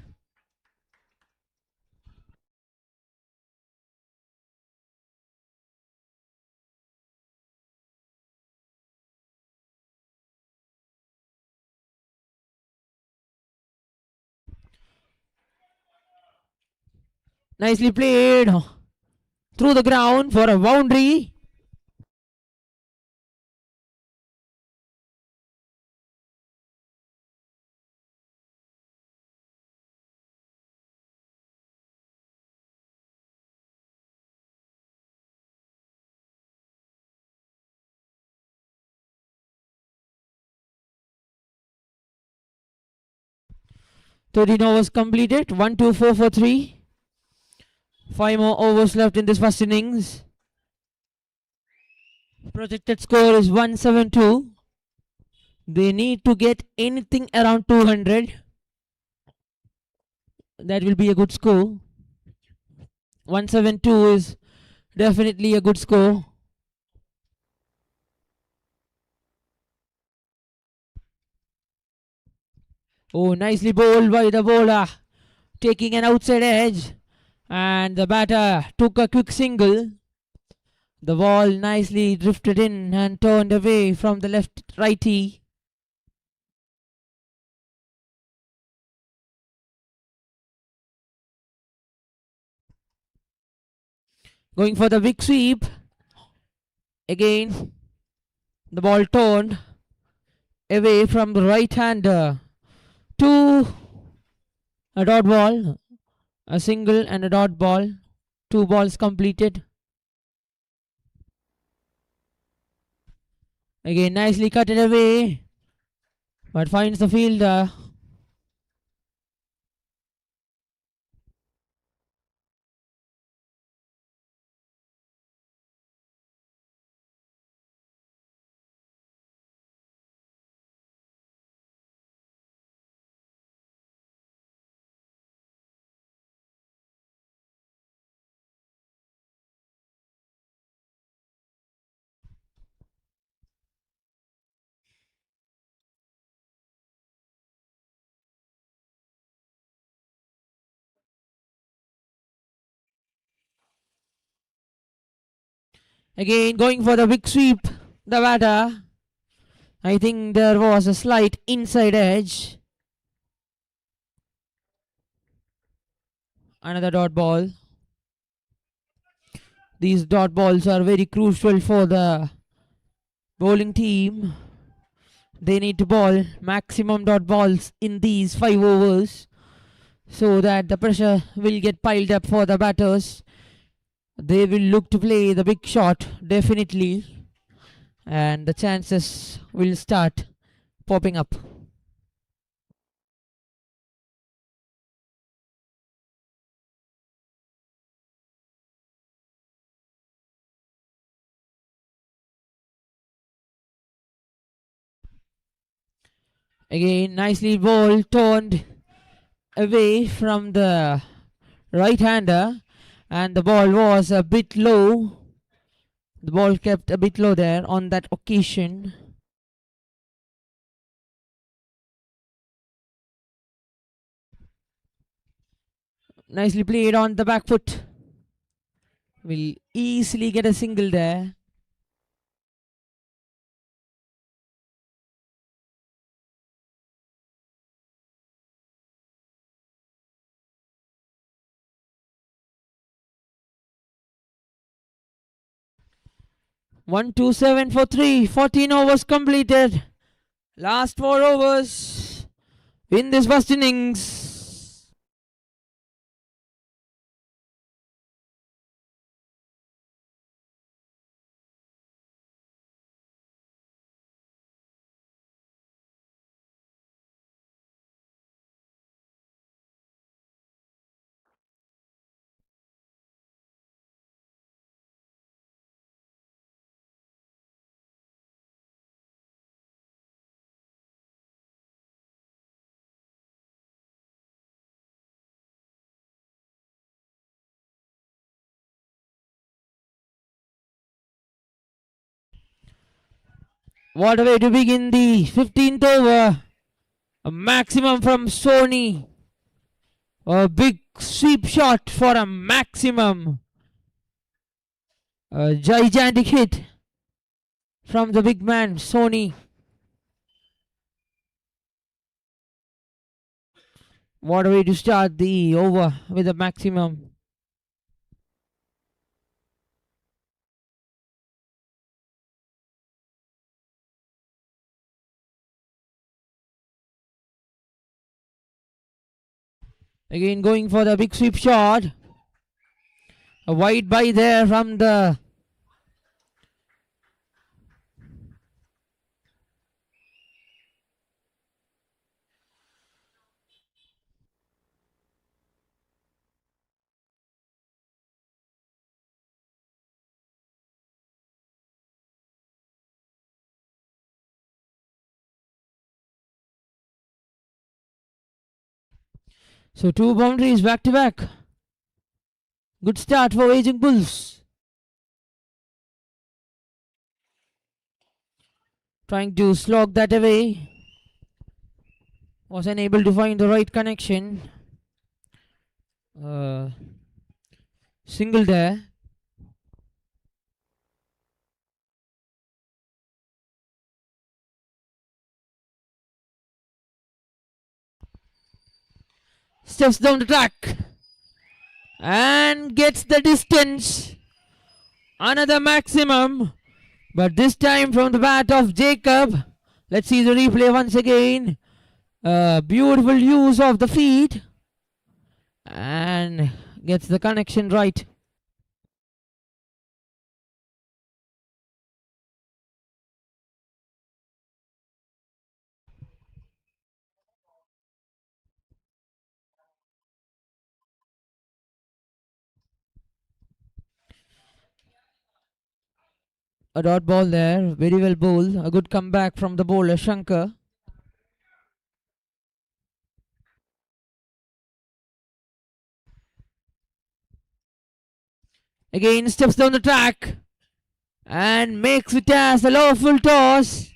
Nicely played through the ground for a boundary. 13 overs completed. 1-2-4 for 3. 5 more overs left in this first innings. Projected score is 172. They need to get anything around 200. That will be a good score. 172 is definitely a good score. Oh, nicely bowled by the bowler, taking an outside edge. And the batter took a quick single. The ball nicely drifted in and turned away from the left righty. Going for the big sweep. Again, the ball turned away from the right-hander to a dot ball. A single and a dot ball. 2 balls completed. Again, nicely cut it away, but finds the fielder. Again, going for the big sweep. The batter. I think there was a slight inside edge. Another dot ball. These dot balls are very crucial for the bowling team. They need to bowl maximum dot balls in these 5 overs so that the pressure will get piled up for the batters. They will look to play the big shot definitely, and the chances will start popping up. Again, nicely bowled, turned away from the right-hander, and the ball was a bit low. The ball kept a bit low there on that occasion. Nicely played on the back foot. Will easily get a single there. One, two, 7 for 3. 14 overs completed. Last 4 overs in this first innings. What a way to begin the 15th over. A maximum from Sony. A big sweep shot for a maximum. A gigantic hit from the big man, Sony. What a way to start the over with a maximum. Again going for the big sweep shot. A wide by there from the So 2 boundaries back to back. Good start for Aging Bulls. Trying to slog that away. Was unable to find the right connection. Single there. Steps down the track. And gets the distance. Another maximum. But this time from the bat of Jacob. Let's see the replay once again. Beautiful use of the feet. And gets the connection right. A dot ball there. Very well bowled. A good comeback from the bowler Shankar. Again steps down the track. And makes it as a lawful toss.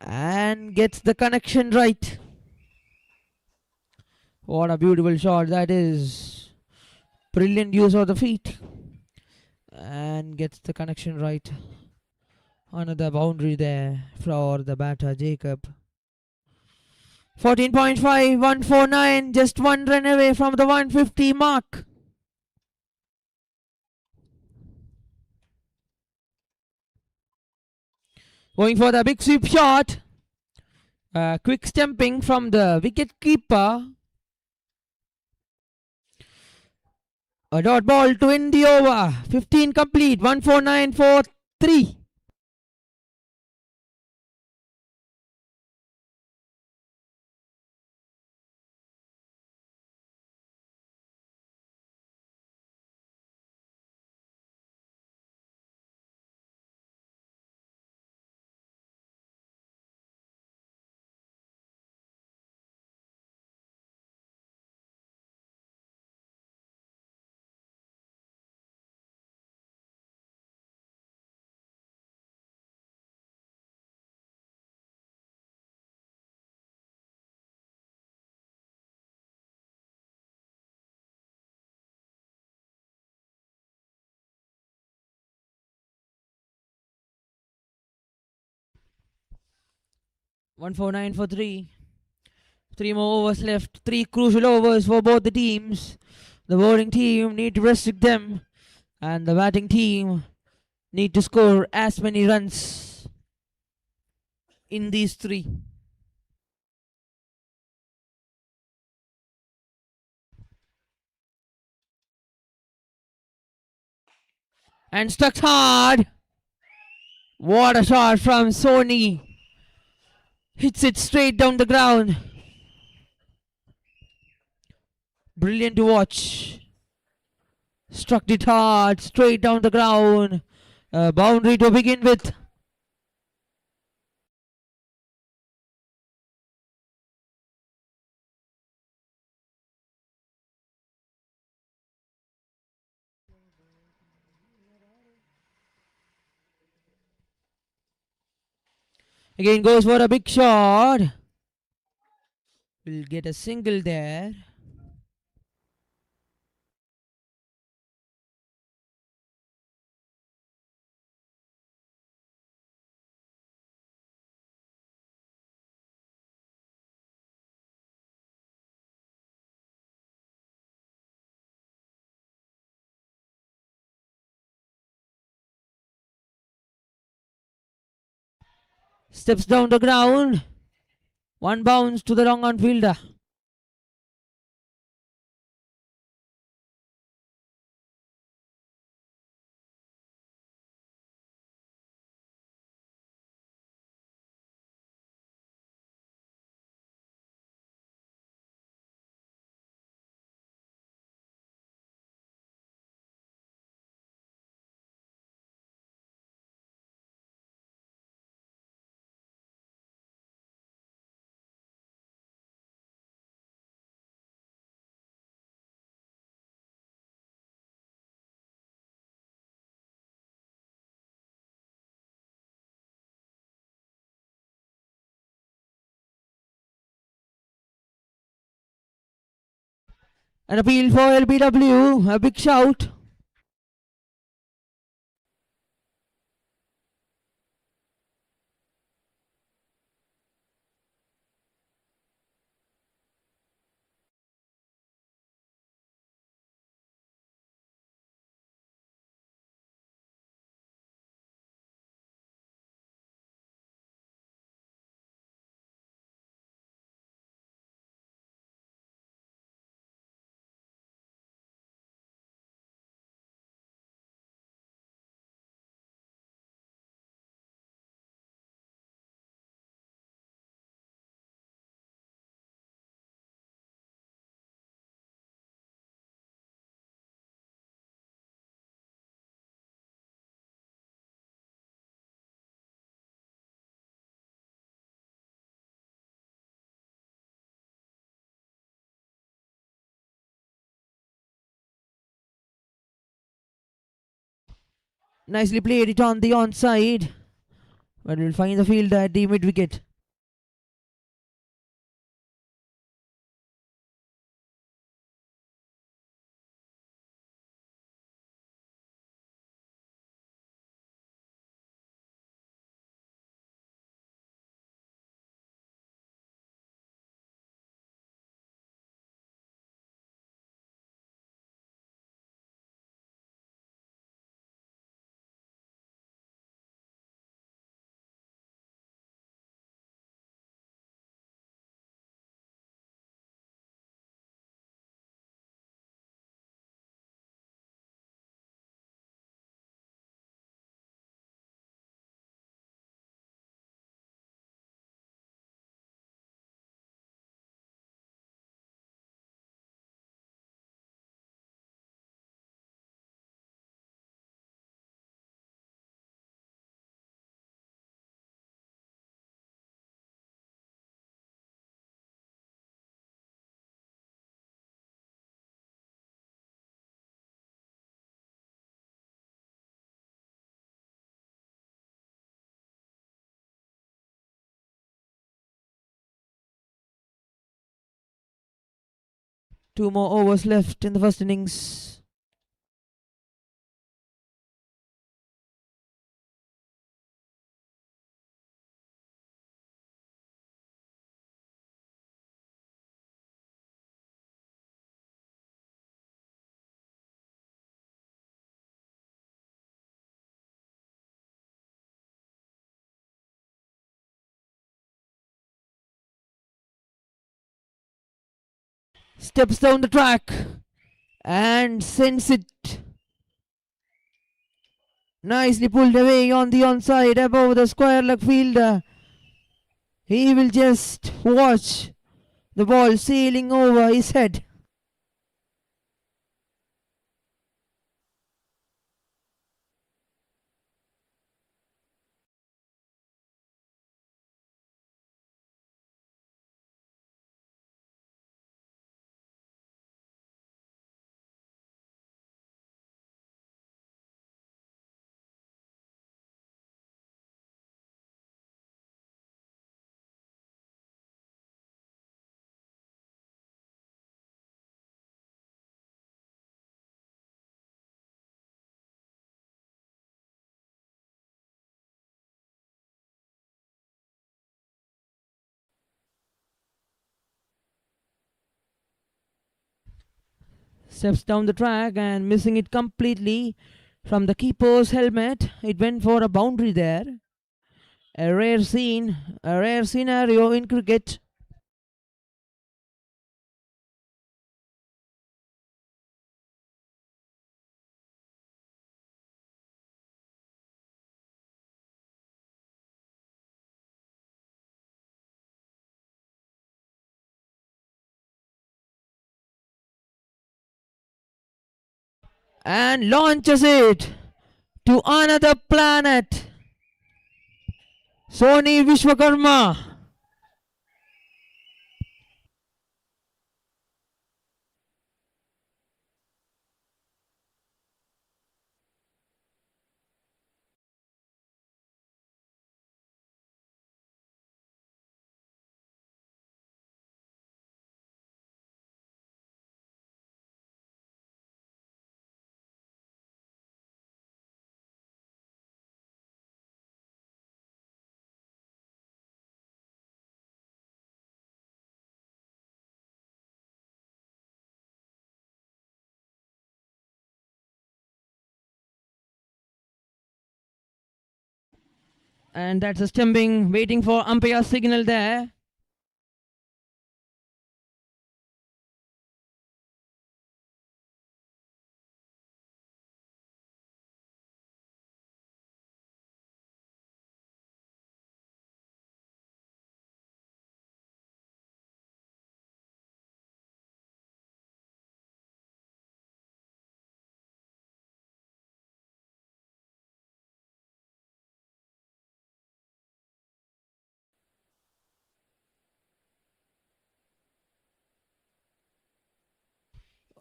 And gets the connection right. What a beautiful shot that is. Brilliant use of the feet. And gets the connection right. Another boundary there for the batter Jacob. 14.5, 149, just 1 run away from the 150 mark. Going for the big sweep shot. Quick stamping from the wicket keeper. A dot ball to end the over. 15 complete. 149 for 3. One four nine for 3. 3 more overs left. 3 crucial overs for both the teams. The bowling team need to restrict them. And the batting team need to score as many runs in these 3. And struck hard. What a shot from Sony. Hits it straight down the ground. Brilliant to watch. Struck it hard, straight down the ground. Boundary to begin with. Again goes for a big shot. Will get a single there. Steps down the ground. One bounce to the long on fielder. An appeal for LBW. A big shout. Nicely played it on the onside. But we'll find the fielder at the mid wicket. Two more overs left in the first innings. Steps down the track and sends it nicely pulled away on the onside above the square leg fielder. He will just watch the ball sailing over his head. Steps down the track and missing it completely from the keeper's helmet. It went for a boundary there. A rare scene, a rare scenario in cricket. And launches it to another planet. Sony Vishwakarma. And that's a stumping, waiting for umpire signal there.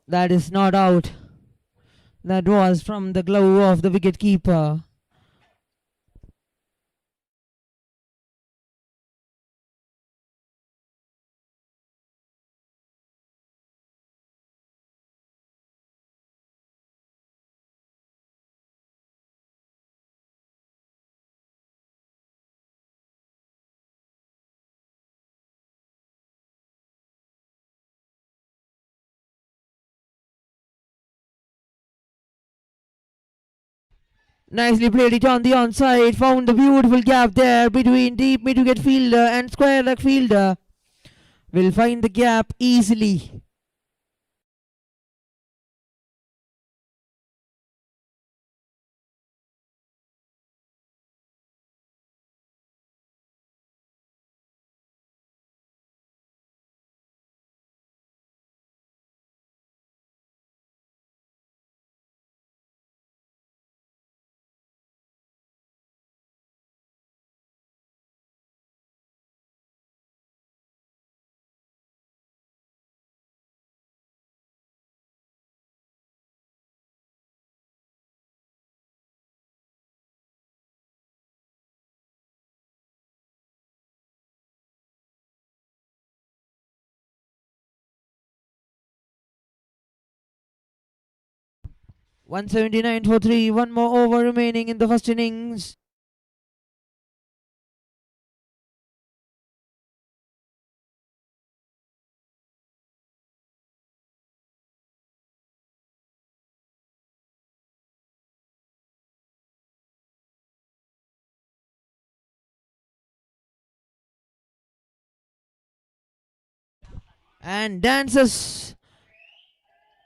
That is not out. That was from the glove of the wicket keeper. Nicely played it on the onside. Found the beautiful gap there between deep mid-wicket fielder and square leg fielder. Will find the gap easily. .179 for 3. One more over remaining in the first innings. And dances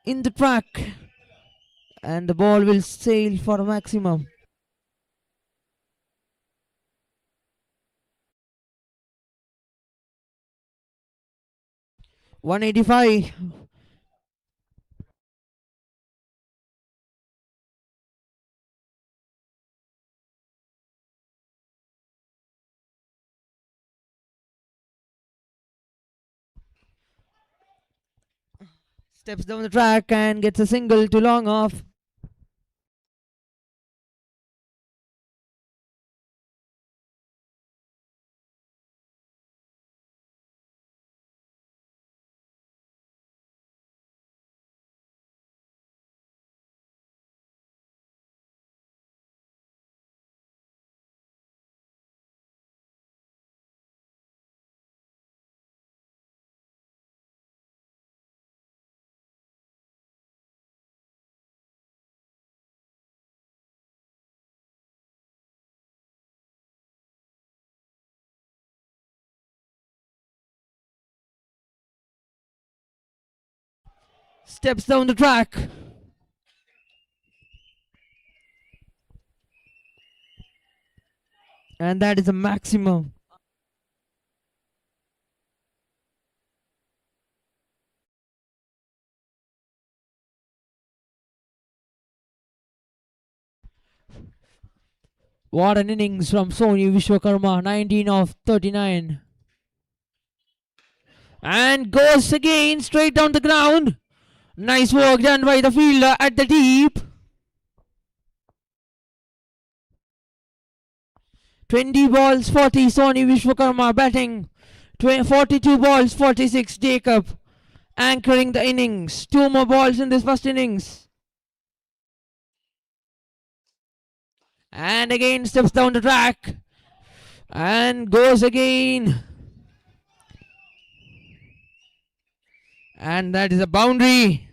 in the track. And the ball will sail for a maximum. .185. Steps down the track and gets a single to long off. Steps down the track. And that is a maximum. What an innings from Sony Vishwakarma, 19 of 39. And goes again straight down the ground. Nice work done by the fielder at the deep. 20 balls 40 Sony Vishwakarma batting. 42 balls 46 Jacob anchoring the innings. 2 more balls in this first innings. And again steps down the track. And goes again. And that is a boundary.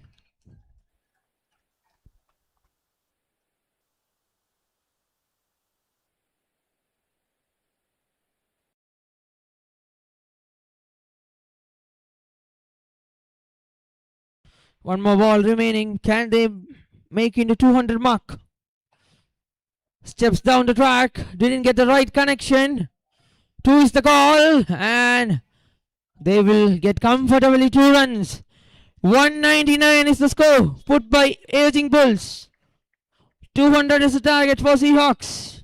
One more ball remaining. Can they make into 200 mark? Steps down the track. Didn't get the right connection. 2 is the call. And they will get comfortably 2 runs. 199 is the score put by Aging Bulls. 200 is the target for Seahawks.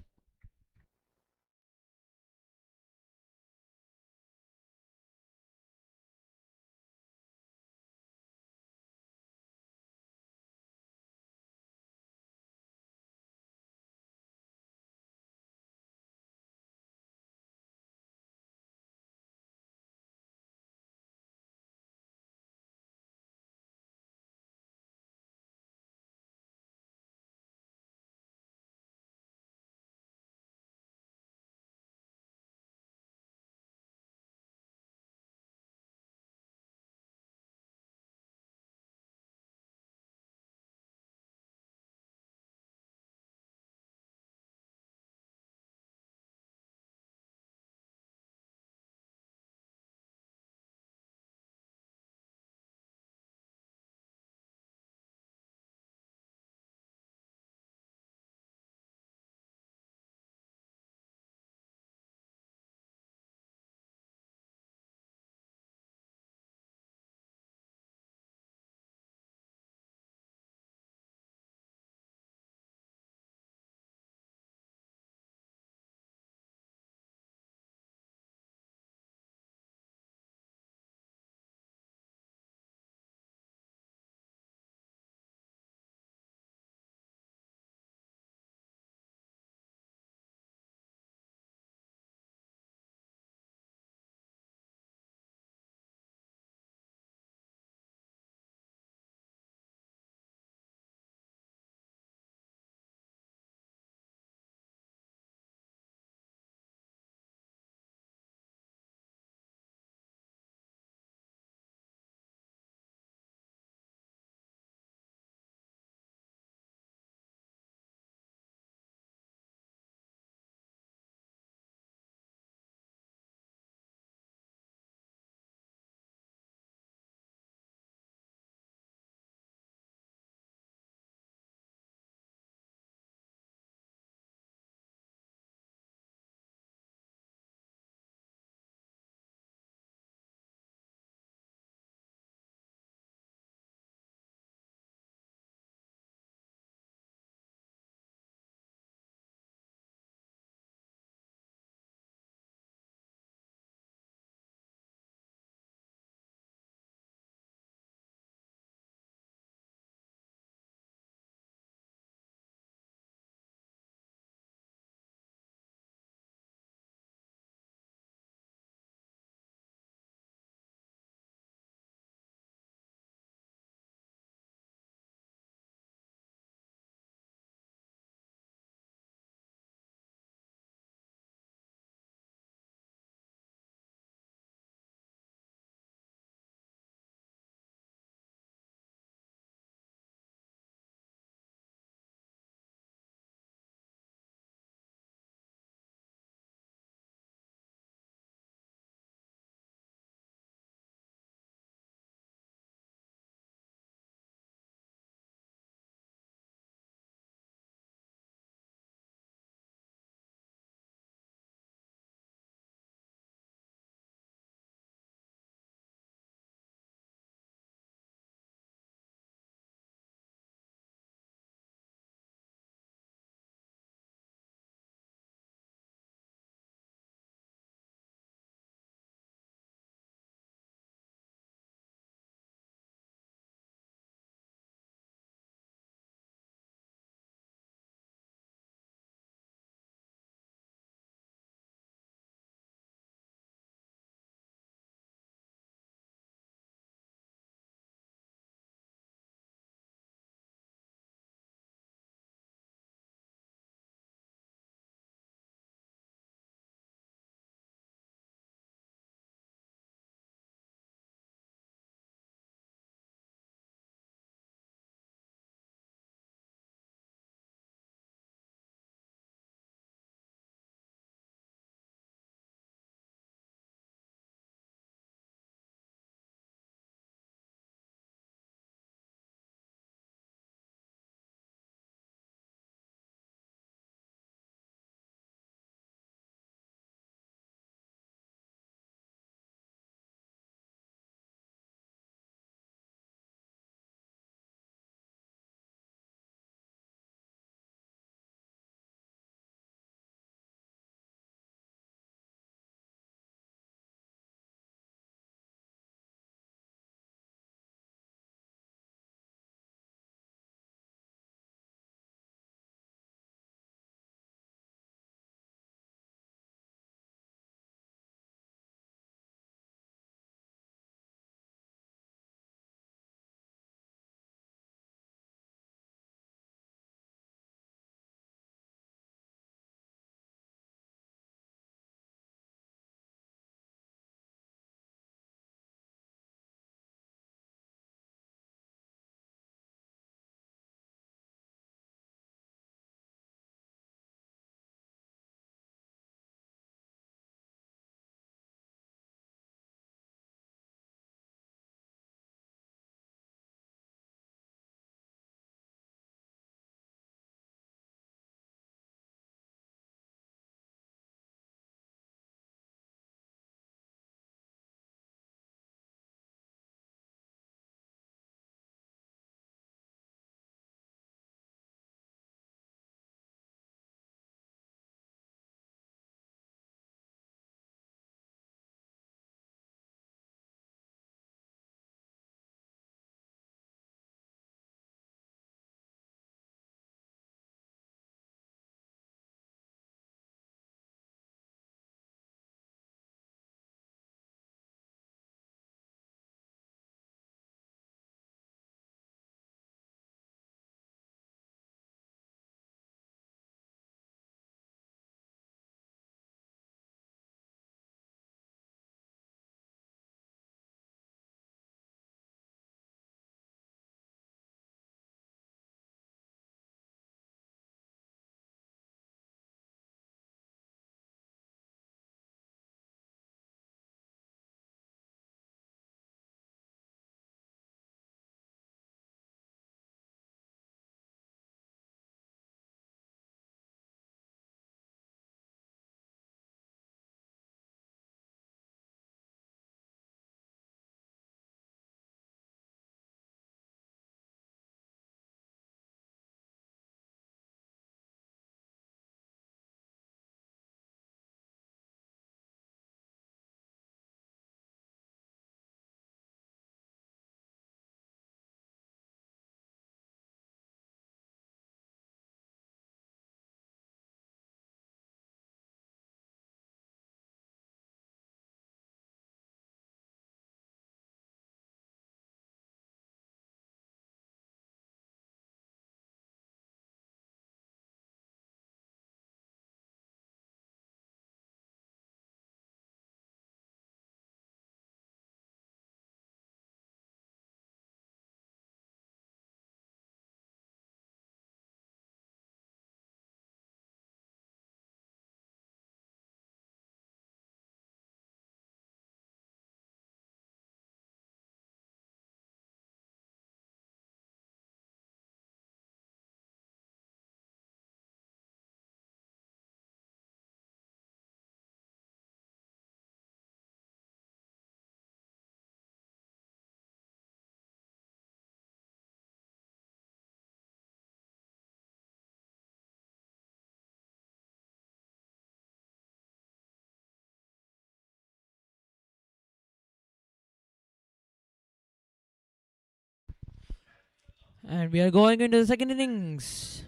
And we are going into the second innings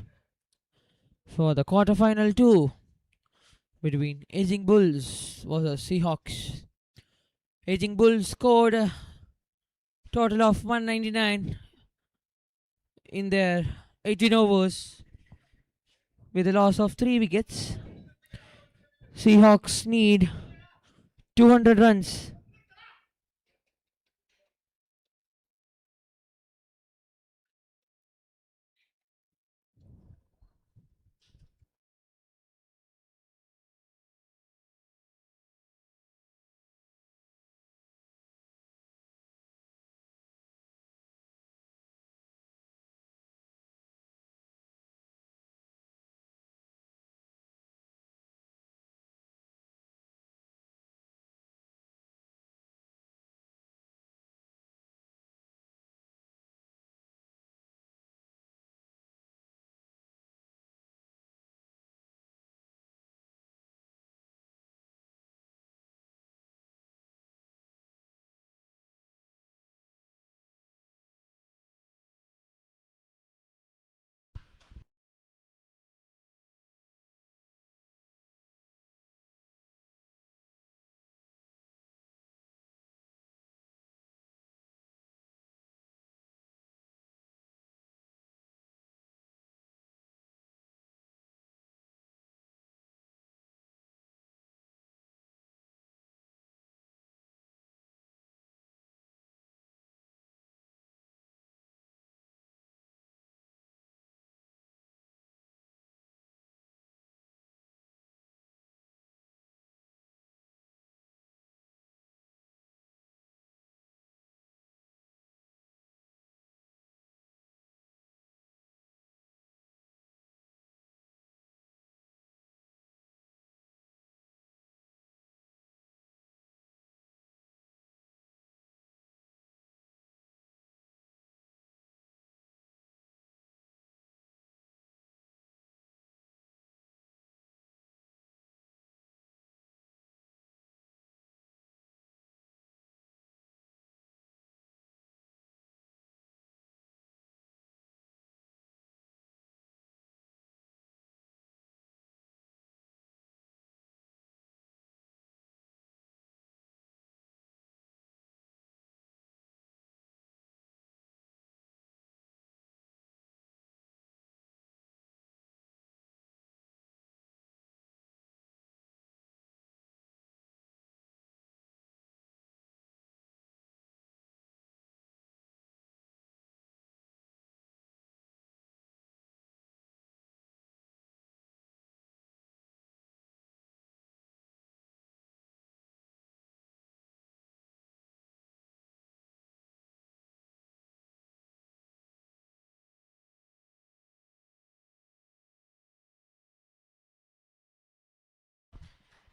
for the quarterfinal 2 between Aging Bulls versus Seahawks. Aging Bulls scored a total of 199 in their 18 overs with a loss of 3 wickets. Seahawks need 200 runs.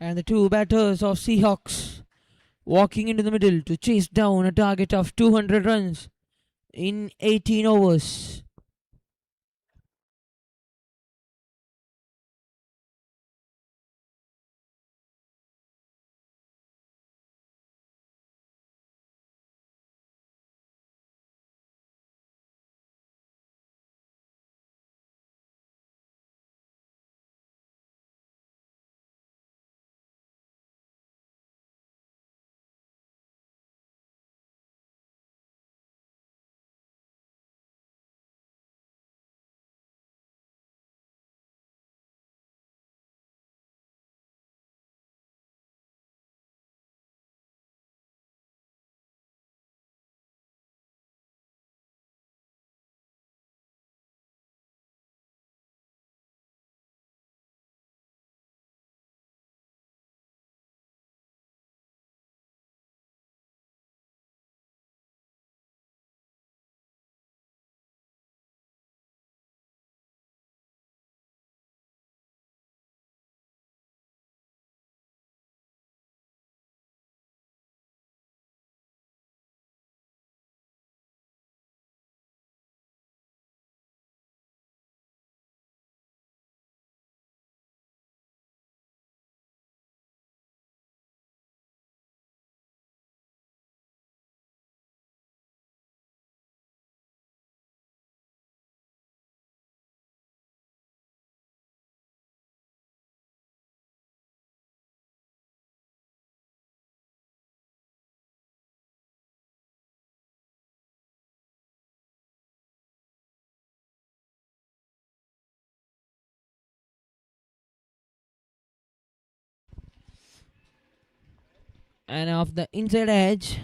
And the two batters of Seahawks walking into the middle to chase down a target of 200 runs in 18 overs. And off the inside edge,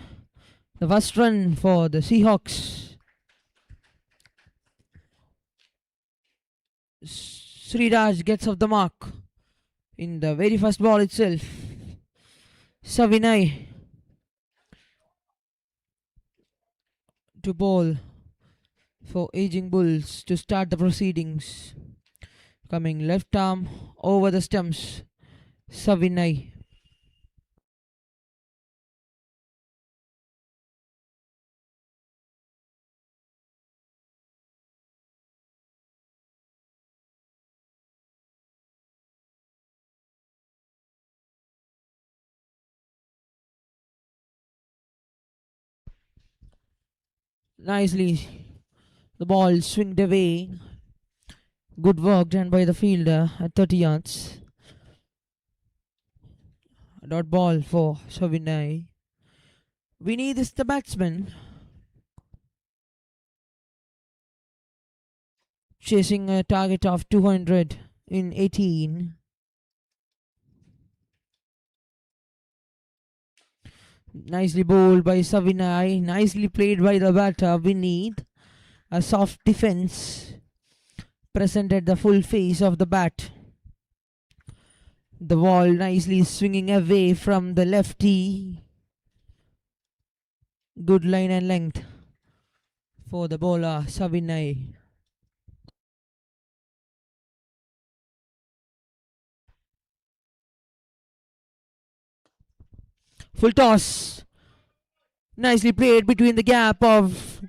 the first run for the Seahawks. Sriraj gets off the mark in the very first ball itself. Savinay to bowl for Aging Bulls to start the proceedings. Coming left arm over the stumps. Savinay. Nicely, the ball swinged away. Good work done by the fielder at 30 yards. Dot ball for Savinay. Vineet is the batsman. Chasing a target of 200 in 18. Nicely bowled by Savinay. Nicely played by the batter Vineet. A soft defense presented the full face of the bat. The ball nicely swinging away from the lefty. Good line and length for the bowler Savinay. Full toss. Nicely played between the gap of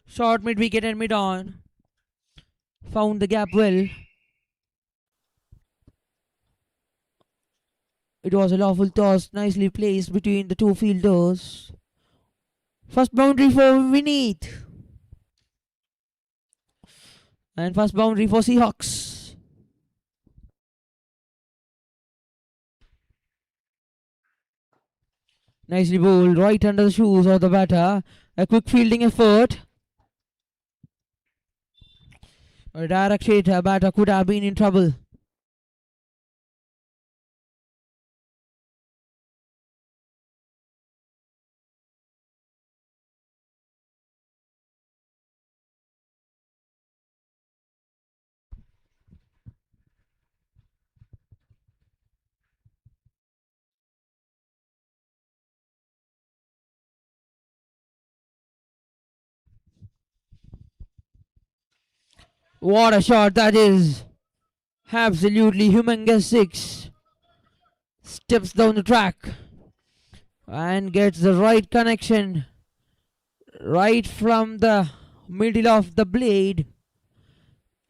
short mid wicket and mid on. Found the gap well. It was a lawful toss, nicely placed between the two fielders. First boundary for Vineet. And first boundary for Seahawks. Nicely bowled right under the shoes of the batter. A quick fielding effort. A direct hit, a batter could have been in trouble. What a shot that is. Absolutely humongous six. Steps down the track and gets the right connection right from the middle of the blade,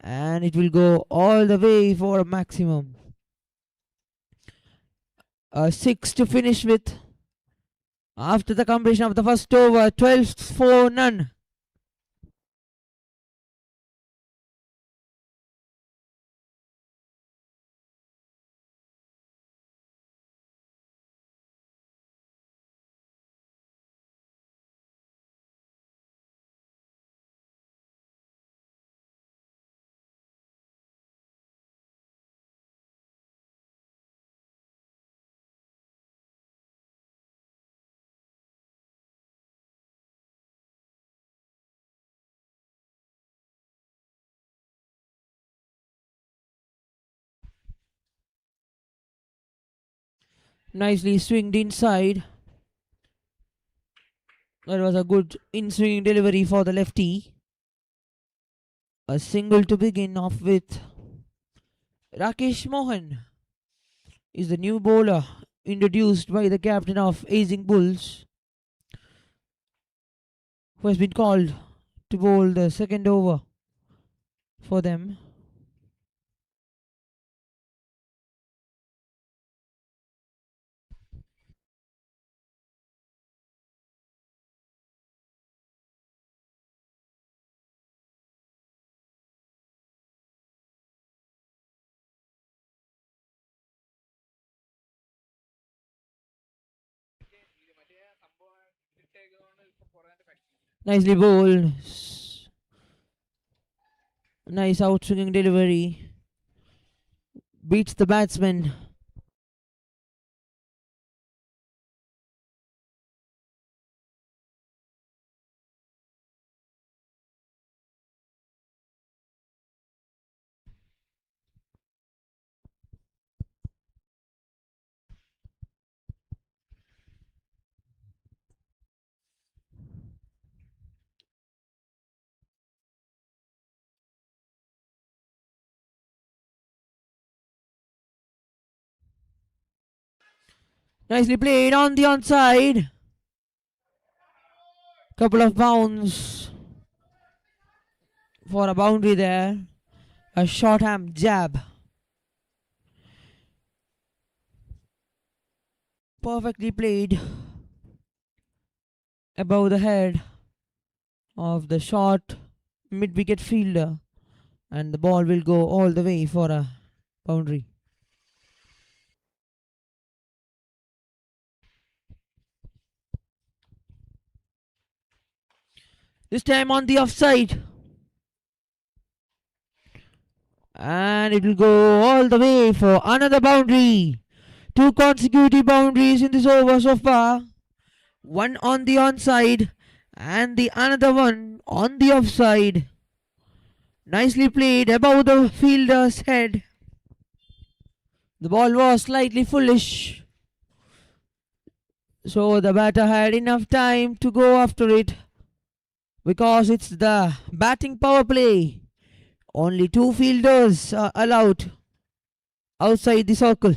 and it will go all the way for a maximum. A 6 to finish with after the completion of the first over. 12 for none. Nicely swinged inside. That was a good in-swing delivery for the lefty. A single to begin off with. Rakesh Mohan is the new bowler introduced by the captain of Aging Bulls, who has been called to bowl the second over for them. Nicely bowled. Nice outswinging delivery. Beats the batsman. Nicely played on the onside. Couple of bounds for a boundary there. A short arm jab. Perfectly played above the head of the short mid-wicket fielder, and the ball will go all the way for a boundary. This time on the offside. And it will go all the way for another boundary. 2 consecutive boundaries in this over so far. One on the onside and the another one on the offside. Nicely played above the fielder's head. The ball was slightly foolish, so the batter had enough time to go after it because it's the batting power play. Only 2 fielders are allowed outside the circle.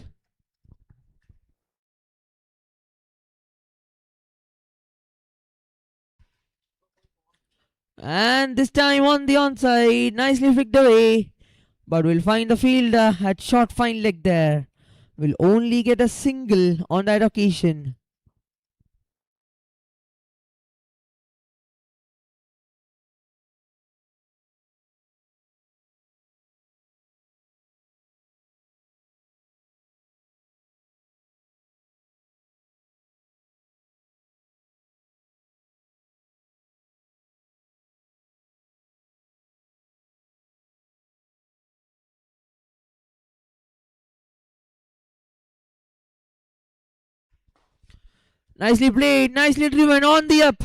And this time on the onside, nicely flicked away. But we'll find the fielder at short fine leg there. Will only get a single on that occasion. Nicely played, nicely driven on the up.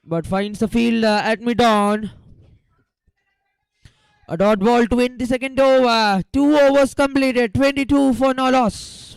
But finds the fielder at mid-on. A dot ball to win the second over. 2 overs completed, 22 for no loss.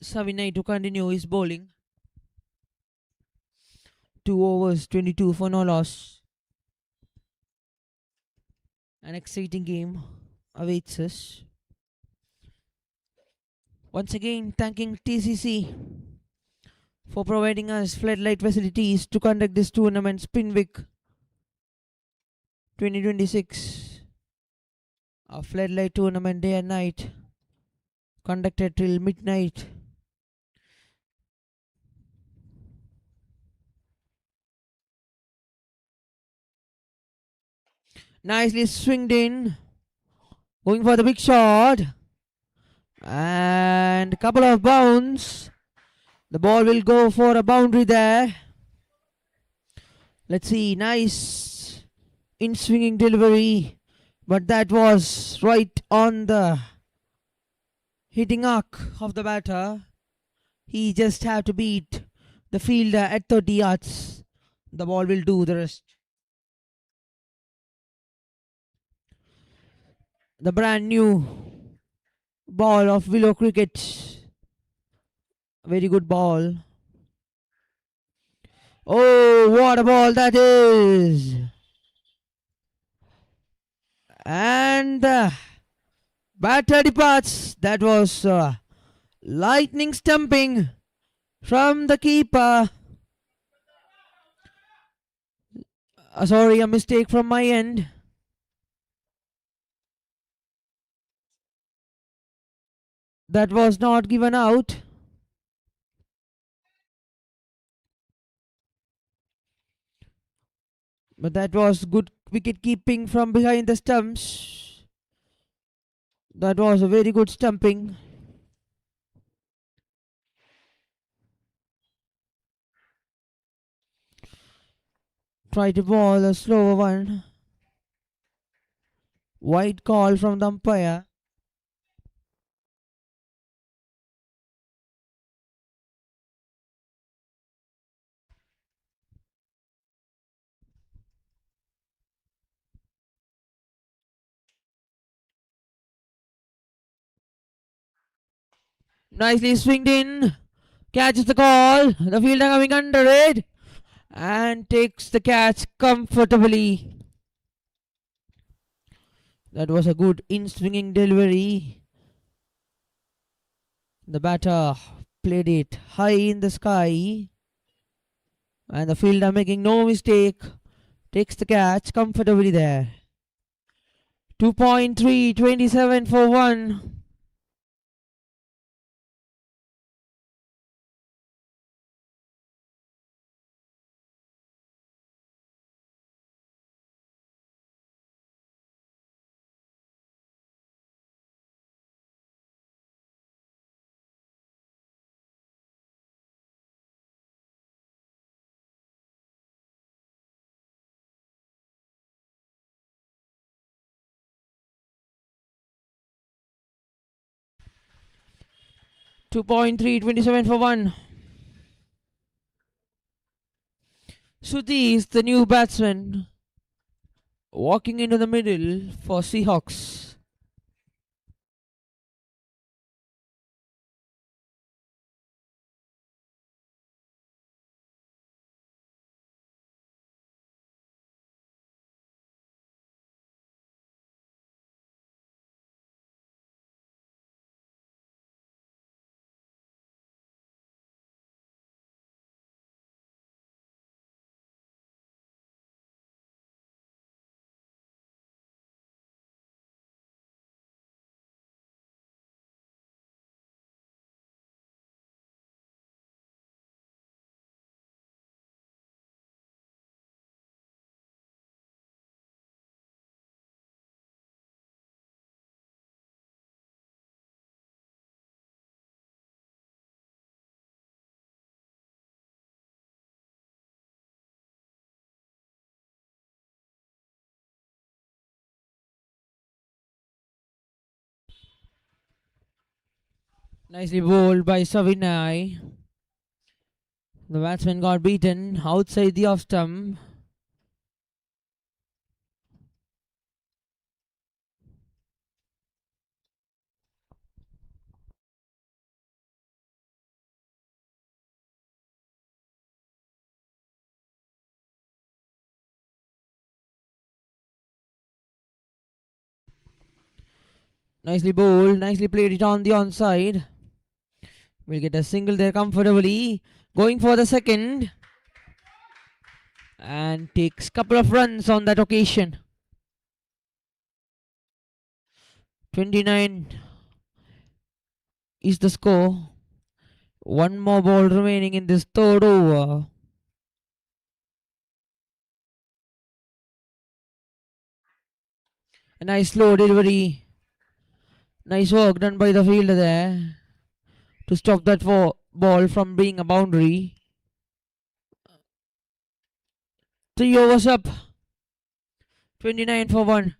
Savinay to continue his bowling. 2 overs, 22 for no loss. An exciting game awaits us. Once again, thanking TCC for providing us floodlight facilities to conduct this tournament, Spinvic 2026. A floodlight tournament day and night, conducted till midnight. Nicely swinged in, going for the big shot, and a couple of bounds. The ball will go for a boundary there. Let's see, nice in swinging delivery, but that was right on the hitting arc of the batter. He just had to beat the fielder at 30 yards. The ball will do the rest. The brand new ball of Willow Cricket. Very good ball. Oh, what a ball that is! And the batter departs. That was lightning stumping from the keeper. Sorry, a mistake from my end. That was not given out. But that was good wicket keeping from behind the stumps. That was a very good stumping. Try to ball a slower one. Wide call from the umpire. Nicely swinged in. Catches the call. The fielder coming under it. And takes the catch comfortably. That was a good in-swinging delivery. The batter played it high in the sky. And the fielder, making no mistake, takes the catch comfortably there. 2.3, 27 for 1. .3, 27 for 1. Shruti is the new batsman, walking into the middle for Seahawks. Nicely bowled by Savinay. The batsman got beaten outside the off stump. Nicely bowled, nicely played it on the onside. We'll get a single there comfortably. Going for the second. And takes a couple of runs on that occasion. 29 is the score. One more ball remaining in this third over. A nice slow delivery. Nice work done by the fielder there to stop that ball from being a boundary. 3 overs up. 29 for 1.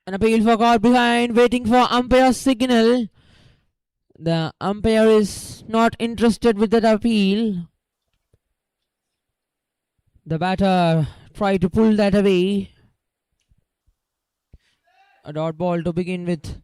An appeal for caught behind, waiting for umpire's signal. The umpire is not interested with that appeal. The batter tried to pull that away. A dot ball to begin with.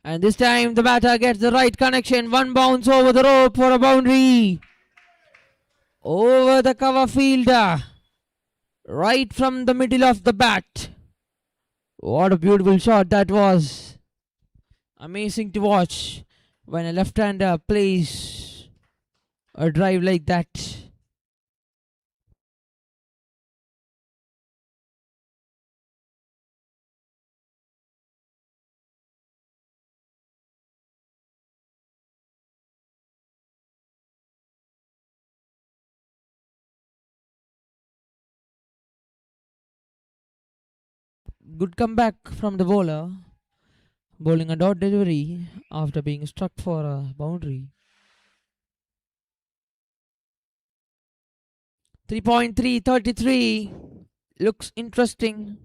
And this time the batter gets the right connection. One bounce over the rope for a boundary. Over the cover fielder. Right from the middle of the bat. What a beautiful shot that was. Amazing to watch when a left-hander plays a drive like that. Good comeback from the bowler. Bowling a dot delivery after being struck for a boundary. 3.333 looks interesting.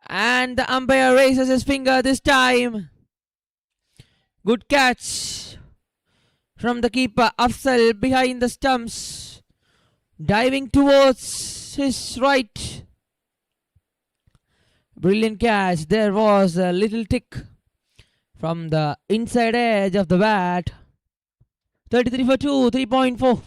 And the umpire raises his finger this time. Good catch from the keeper Afzal behind the stumps. Diving towards his right. Brilliant catch. There was a little tick from the inside edge of the bat. 33 for 2, 3.4.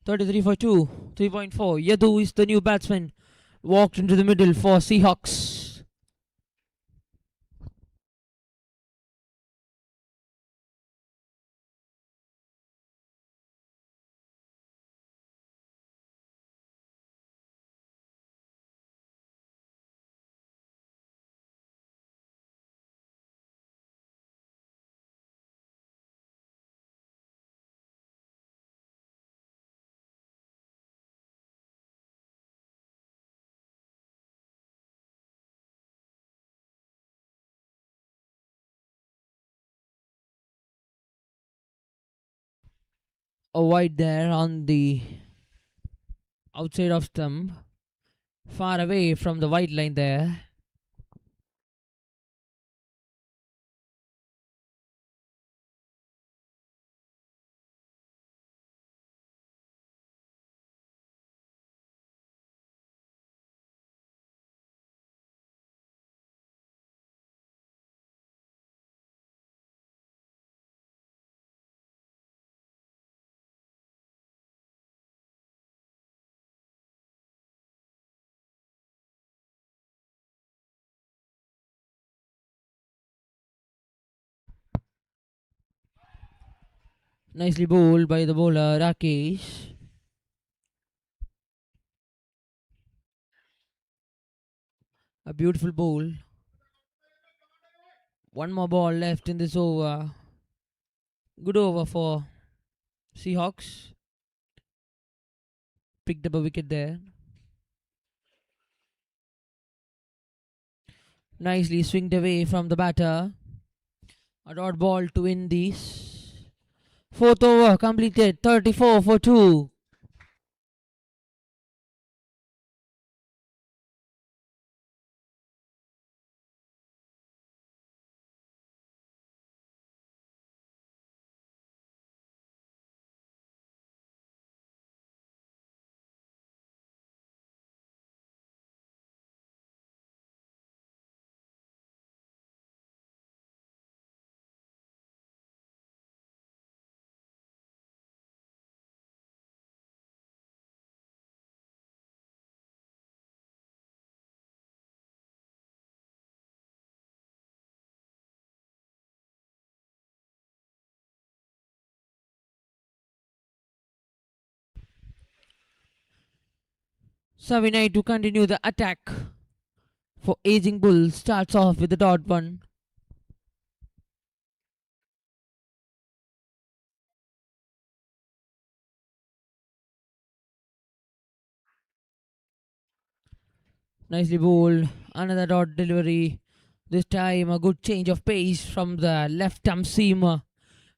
Thirty-three for 2, 3.4. Yadu is the new batsman. Walked into the middle for Seahawks. A wide there on the outside of stump. Far away from the white line there. Nicely bowled by the bowler Rakesh. A beautiful bowl. One more ball left in this over. Good over for Seahawks. Picked up a wicket there. Nicely swinged away from the batter. A dot ball to win this. Fourth over completed. 34 for 2. Savinay to continue the attack for Aging Bull. Starts off with the dot one. Nicely bowled. Another dot delivery. This time a good change of pace from the left arm seamer.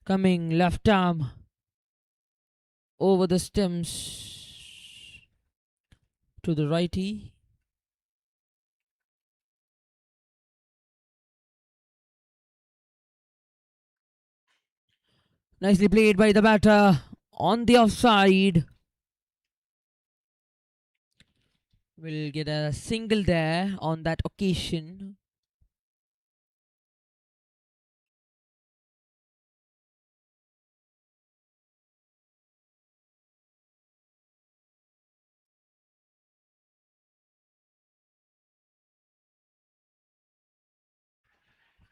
Coming left arm over the stems to the righty. Nicely played by the batter on the offside. Will get a single there on that occasion.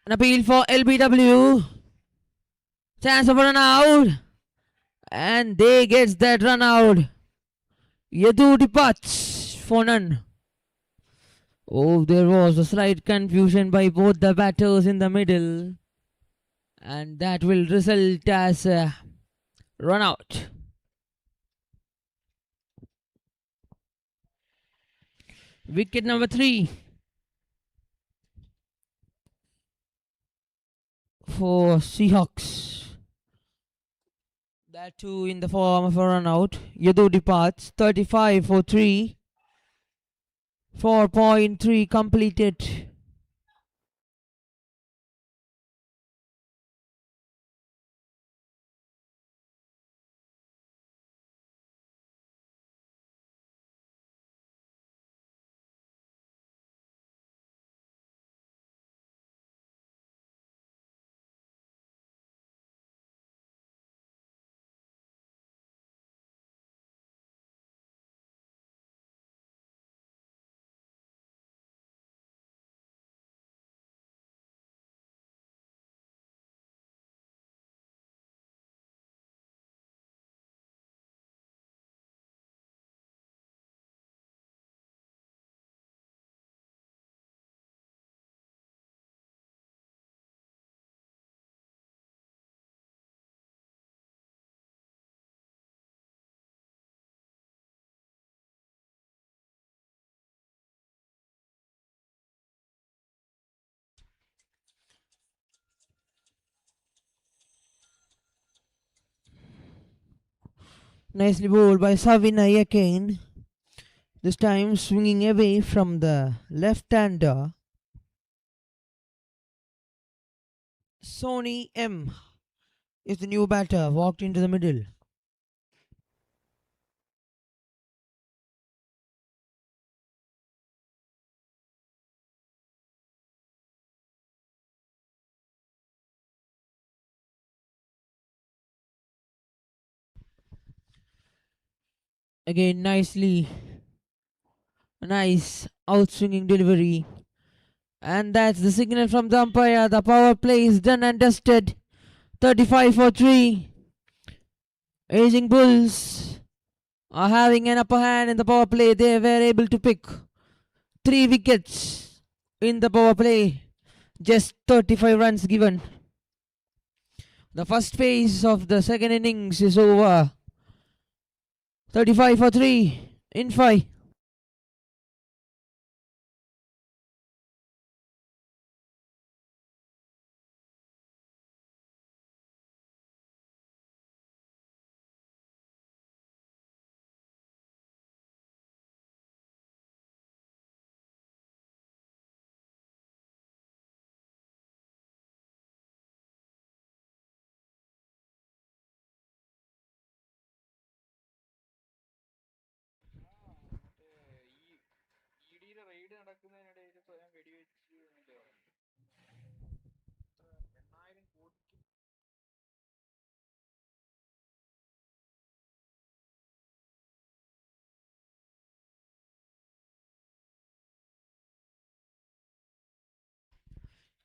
An appeal for LBW. Chance of a run out. And they gets that run out. Yadu departs for none. Oh, there was a slight confusion by both the batters in the middle. And that will result as a run out. Wicket number 3 for Seahawks. That too in the form of a run out. Yadu departs 35 for 3. 4.3 completed. Nicely bowled by Savinay again. This time swinging away from the left-hander. Sony M is the new batter. Walked into the middle. Again nicely. Nice outswinging delivery. And that's the signal from the umpire. The power play is done and dusted. 35 for 3. Aging Bulls are having an upper hand in the power play. They were able to pick 3 wickets in the power play. Just 35 runs given. The first phase of the second innings is over. 35 for 3 in 5.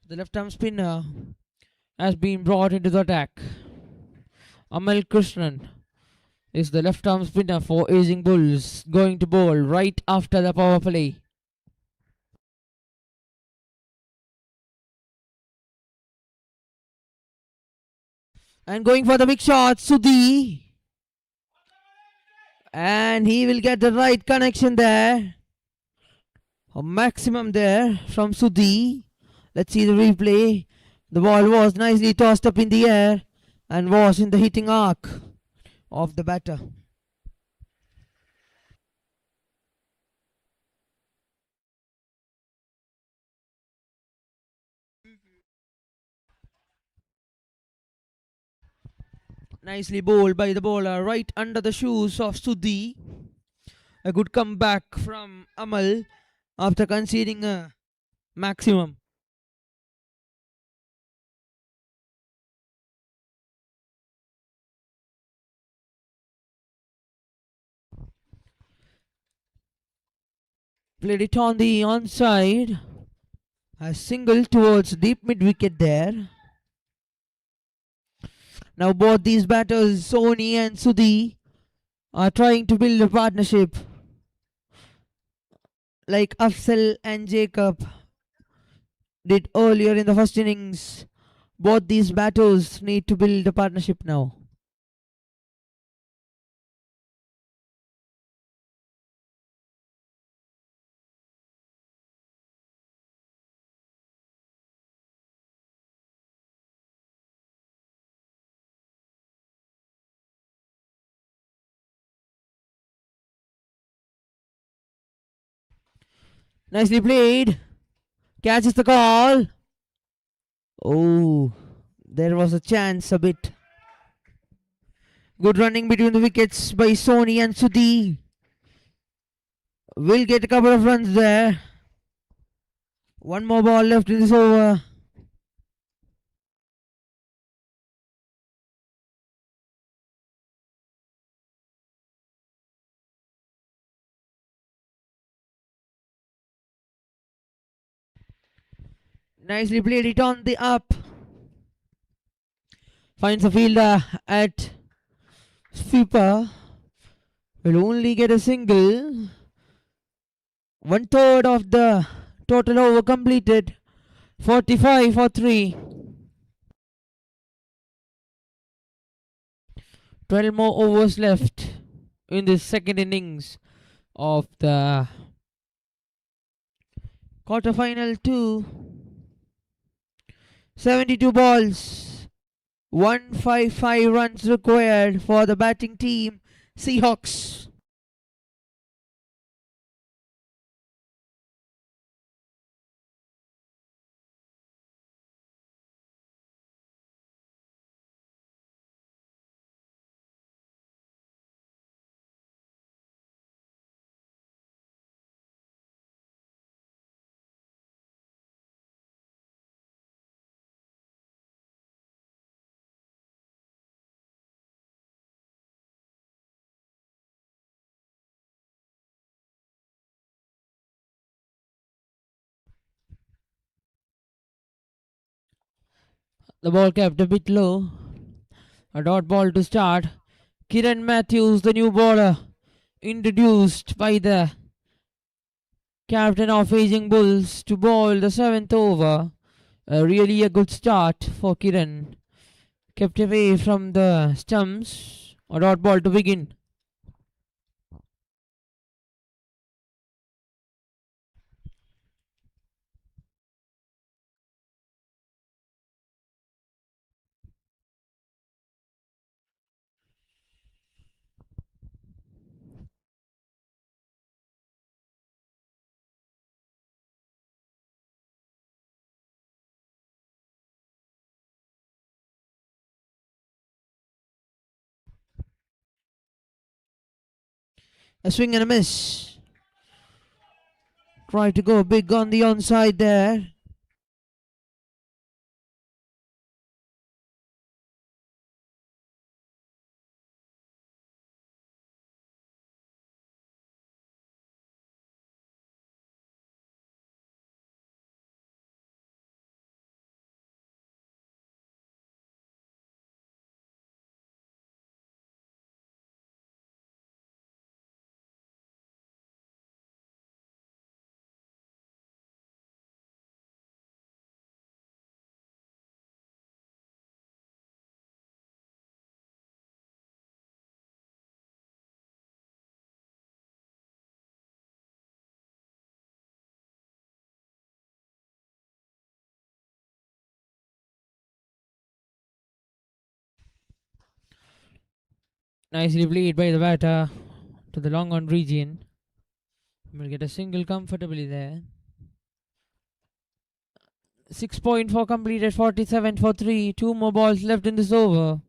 The left arm spinner has been brought into the attack. Amal Krishnan is the left arm spinner for Aging Bulls, going to bowl right after the power play. And going for the big shot, Sudhi. And he will get the right connection there. A maximum there from Sudhi. Let's see the replay. The ball was nicely tossed up in the air and was in the hitting arc of the batter. Nicely bowled by the bowler right under the shoes of Sudhi. A good comeback from Amal after conceding a maximum. Played it on the onside. A single towards deep mid wicket there. Now both these batters, Sony and Sudhi, are trying to build a partnership like Afzal and Jacob did earlier in the first innings. Both these batters need to build a partnership now. Nicely played. Catches the call. Oh, there was a chance a bit. Good running between the wickets by Sony and Sudhi. Will get a couple of runs there. One more ball left in this over. Nicely played it on the up. Finds a fielder at sweeper. Will only get a single. 1/3 of the total over completed. 45 for 3. 12 more overs left in this second innings of the quarterfinal 2. 72 balls. 155 runs required for the batting team, Seahawks. The ball kept a bit low. A dot ball to start. Kiran Matthews, the new bowler, introduced by the captain of Aging Bulls to bowl the 7th over. Really a good start for Kiran. Kept away from the stumps. A dot ball to begin. A swing and a miss. Try to go big on the onside there. Nicely played by the batter to the long on region. We'll get a single comfortably there. 6.4 completed, 47 for 3. 2 more balls left in this over.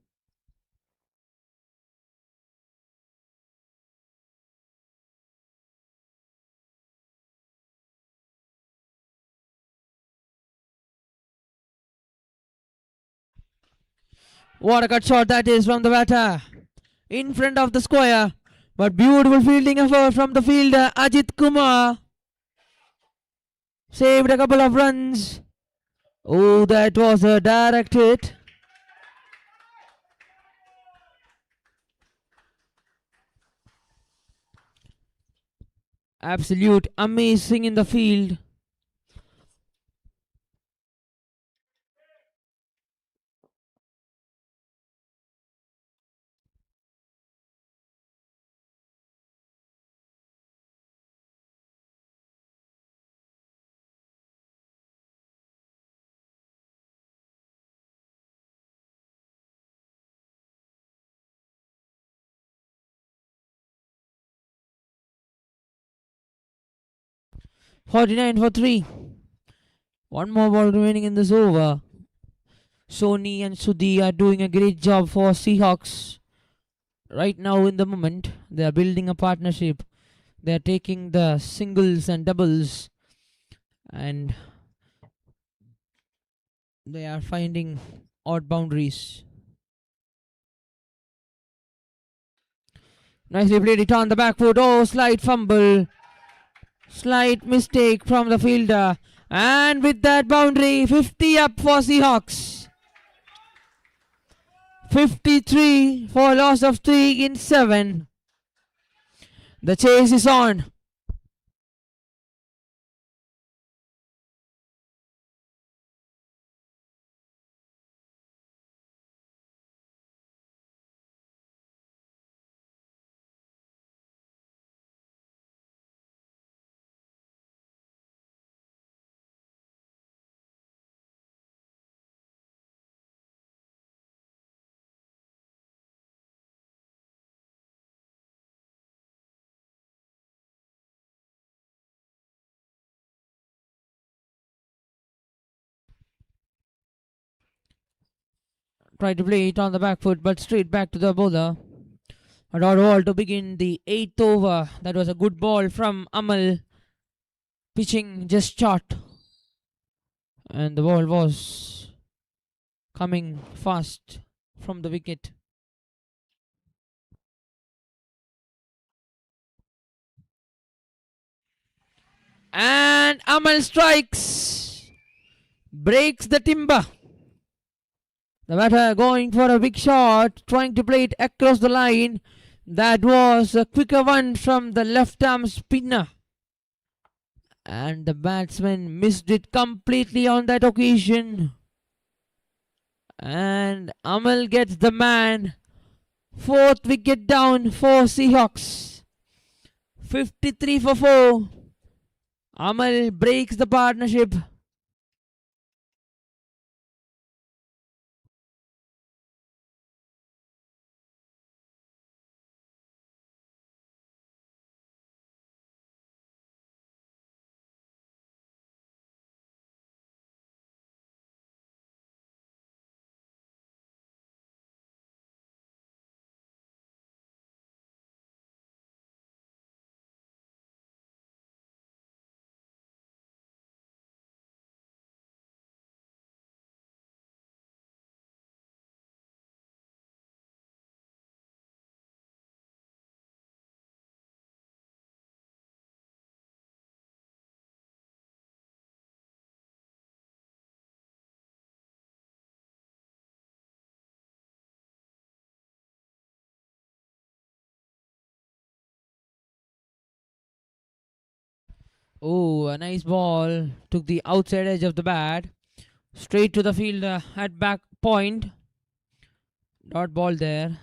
What a cut shot that is from the batter. In front of the square. But beautiful fielding effort from the fielder Ajit Kumar. Saved a couple of runs. Oh, that was a direct hit. Absolute amazing in the field. Forty-nine for 3. One more ball remaining in this over. Sony and Sudhi are doing a great job for Seahawks. Right now in the moment, they are building a partnership. They are taking the singles and doubles and they are finding odd boundaries. Nicely played it on the back foot. Oh, slight fumble. Slight mistake from the fielder. And with that boundary, 50 up for Seahawks. 53 for loss of 3 in 7. The chase is on. Tried to play it on the back foot, but straight back to the bowler. A dot ball to begin the 8th over. That was a good ball from Amal. Pitching just short. And the ball was coming fast from the wicket. And Amal strikes. Breaks the timber. The batter going for a big shot, trying to play it across the line. That was a quicker one from the left arm spinner. And the batsman missed it completely on that occasion. And Amal gets the man. 4th wicket down for Seahawks. 53 for 4. Amal breaks the partnership. Oh, a nice ball. Took the outside edge of the bat. Straight to the fielder at back point. Dot ball there.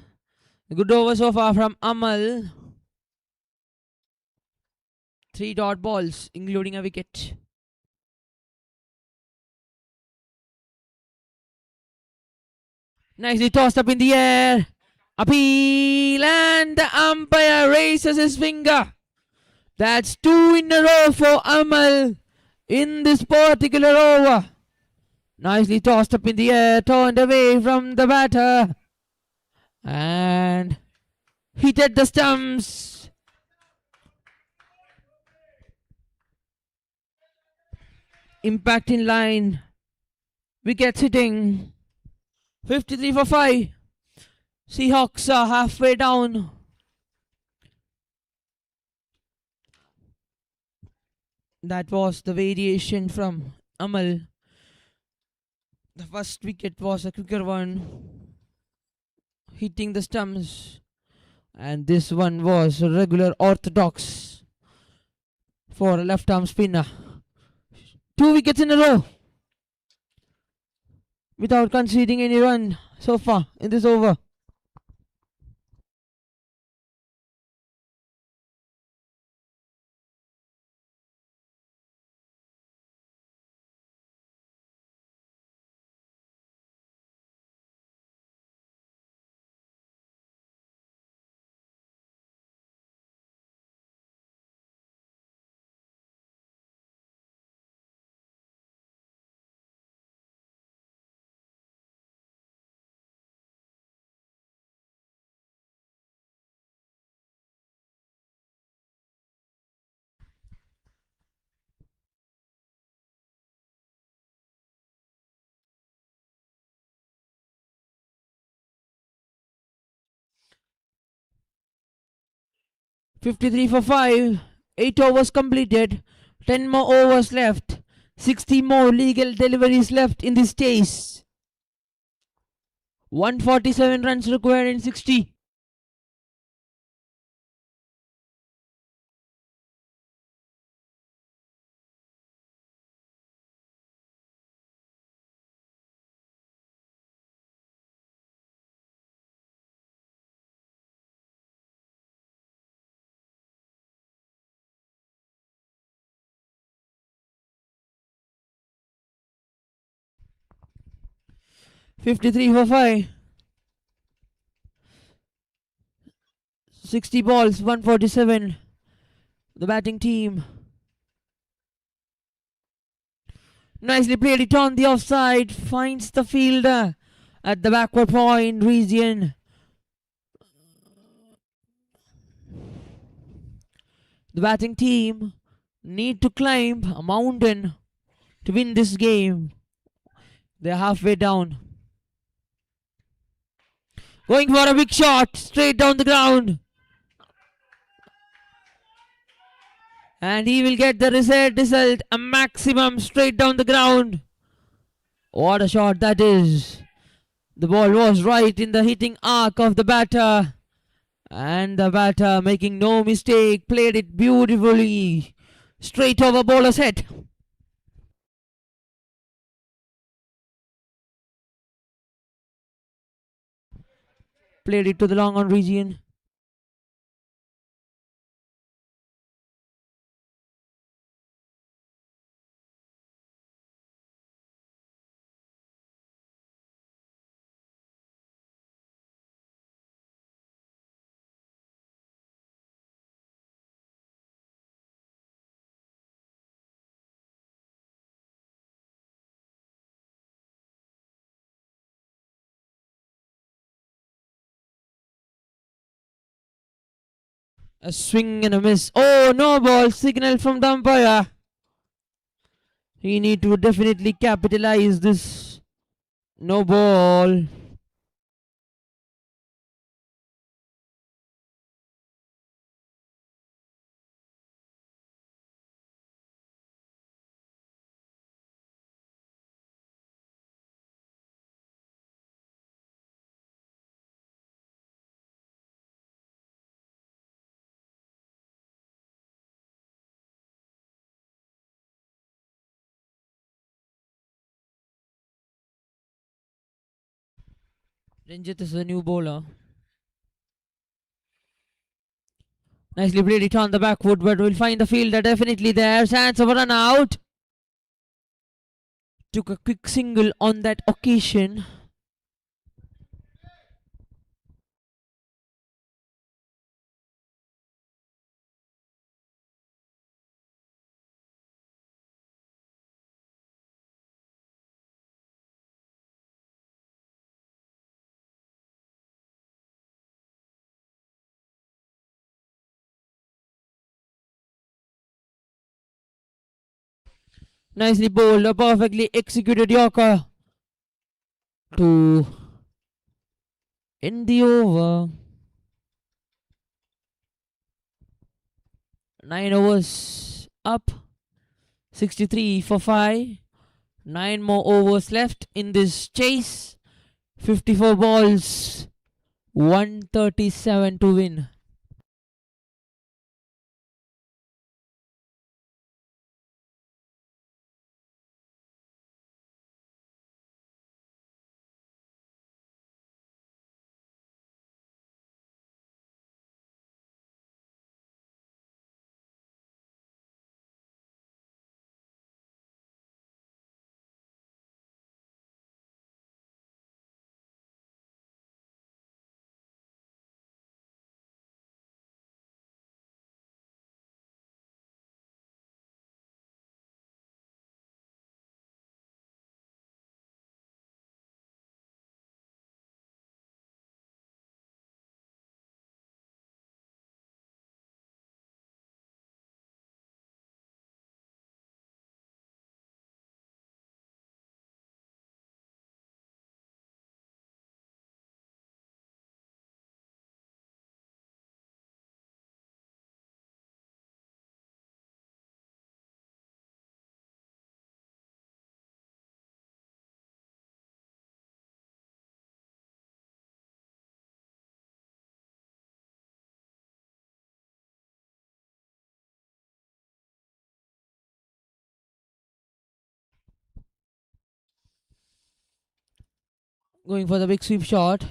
Good over so far from Amal. 3 dot balls, including a wicket. Nicely tossed up in the air. Appeal, and the umpire raises his finger. That's 2 in a row for Amal in this particular over. Nicely tossed up in the air, turned away from the batter, and hit at the stumps. Impact in line. Wicket hitting. 53 for 5. Seahawks are halfway down. That was the variation from Amal. The first wicket was a quicker one, hitting the stumps. And this one was a regular orthodox for a left arm spinner. 2 wickets in a row without conceding any run so far in this over. $53 for 5. 8 overs completed. 10 more overs left. 60 more legal deliveries left in this chase. 147 runs required in 60. $53 for 5. 60 balls, 147. The batting team. Nicely played it on the offside. Finds the fielder at the backward point region. The batting team need to climb a mountain to win this game. They're halfway down. Going for a big shot straight down the ground. And he will get the result, a maximum straight down the ground. What a shot that is. The ball was right in the hitting arc of the batter. And the batter, making no mistake, played it beautifully. Straight over bowler's head. Played it to the long on region. A swing and a miss. Oh, no ball. Signal from the umpire. He need to definitely capitalize this. No ball. Ranjit is the new bowler. Nicely played it on the backwood, but we'll find the fielder definitely there. Chance of a run out. Took a quick single on that occasion. Nicely bowled, a perfectly executed Yorker to end the over. 9 overs up, 63 for 5. 9 more overs left in this chase. 54 balls, 137 to win. Going for the big sweep shot.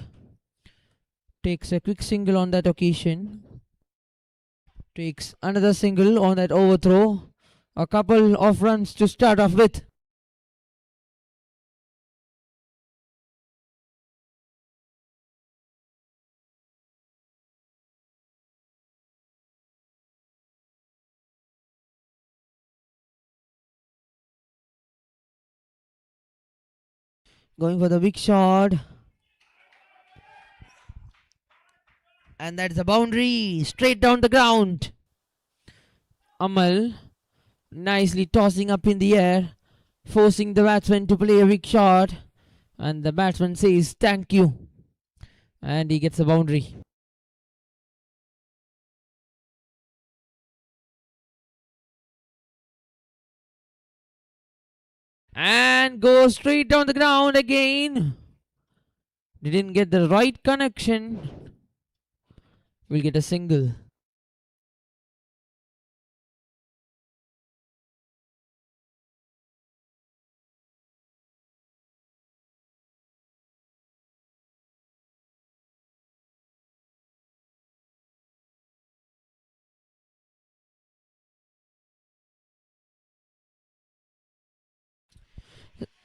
Takes a quick single on that occasion. Takes another single on that overthrow. A couple of runs to start off with. Going for the big shot. And that's a boundary. Straight down the ground. Amal nicely tossing up in the air, forcing the batsman to play a big shot. And the batsman says thank you. And he gets a boundary. And goes straight down the ground again. Didn't get the right connection. We'll get a single.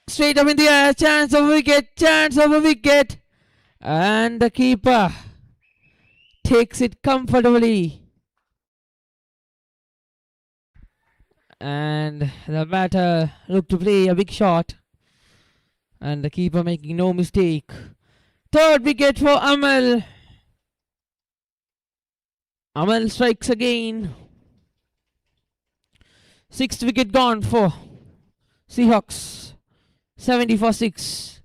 Straight up in the air, chance of a wicket, chance of a wicket. And the keeper takes it comfortably. And the batter looked to play a big shot. And the keeper making no mistake. Third wicket for Amal. Amal strikes again. Sixth wicket gone for Seahawks. 70 for 6.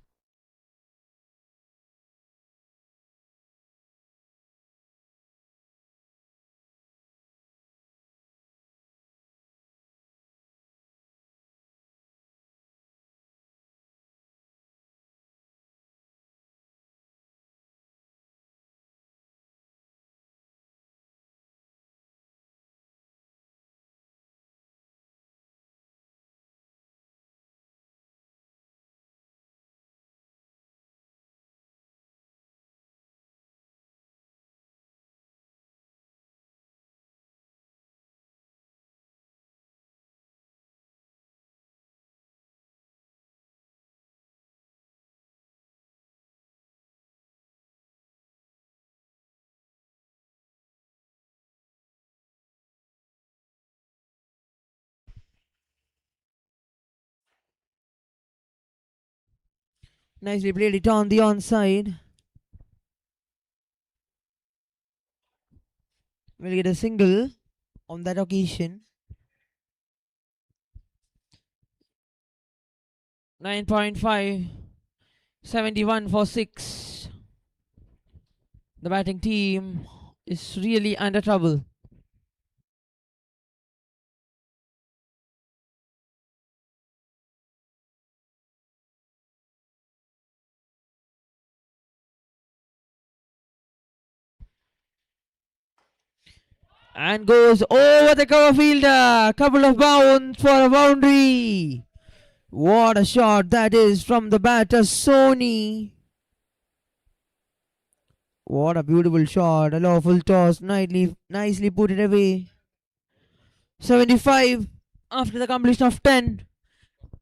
Nicely played it on the onside. We'll get a single on that occasion. 9.5. 71 for 6. The batting team is really under trouble. And goes over the cover fielder. Couple of bounds for a boundary. What a shot that is from the batter Sony. What a beautiful shot. A lawful toss. Nicely put it away. 75 after the completion of 10.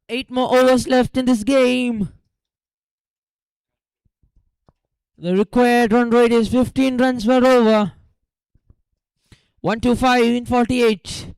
8 more overs left in this game. The required run rate is 15 runs per over. 125 in 48.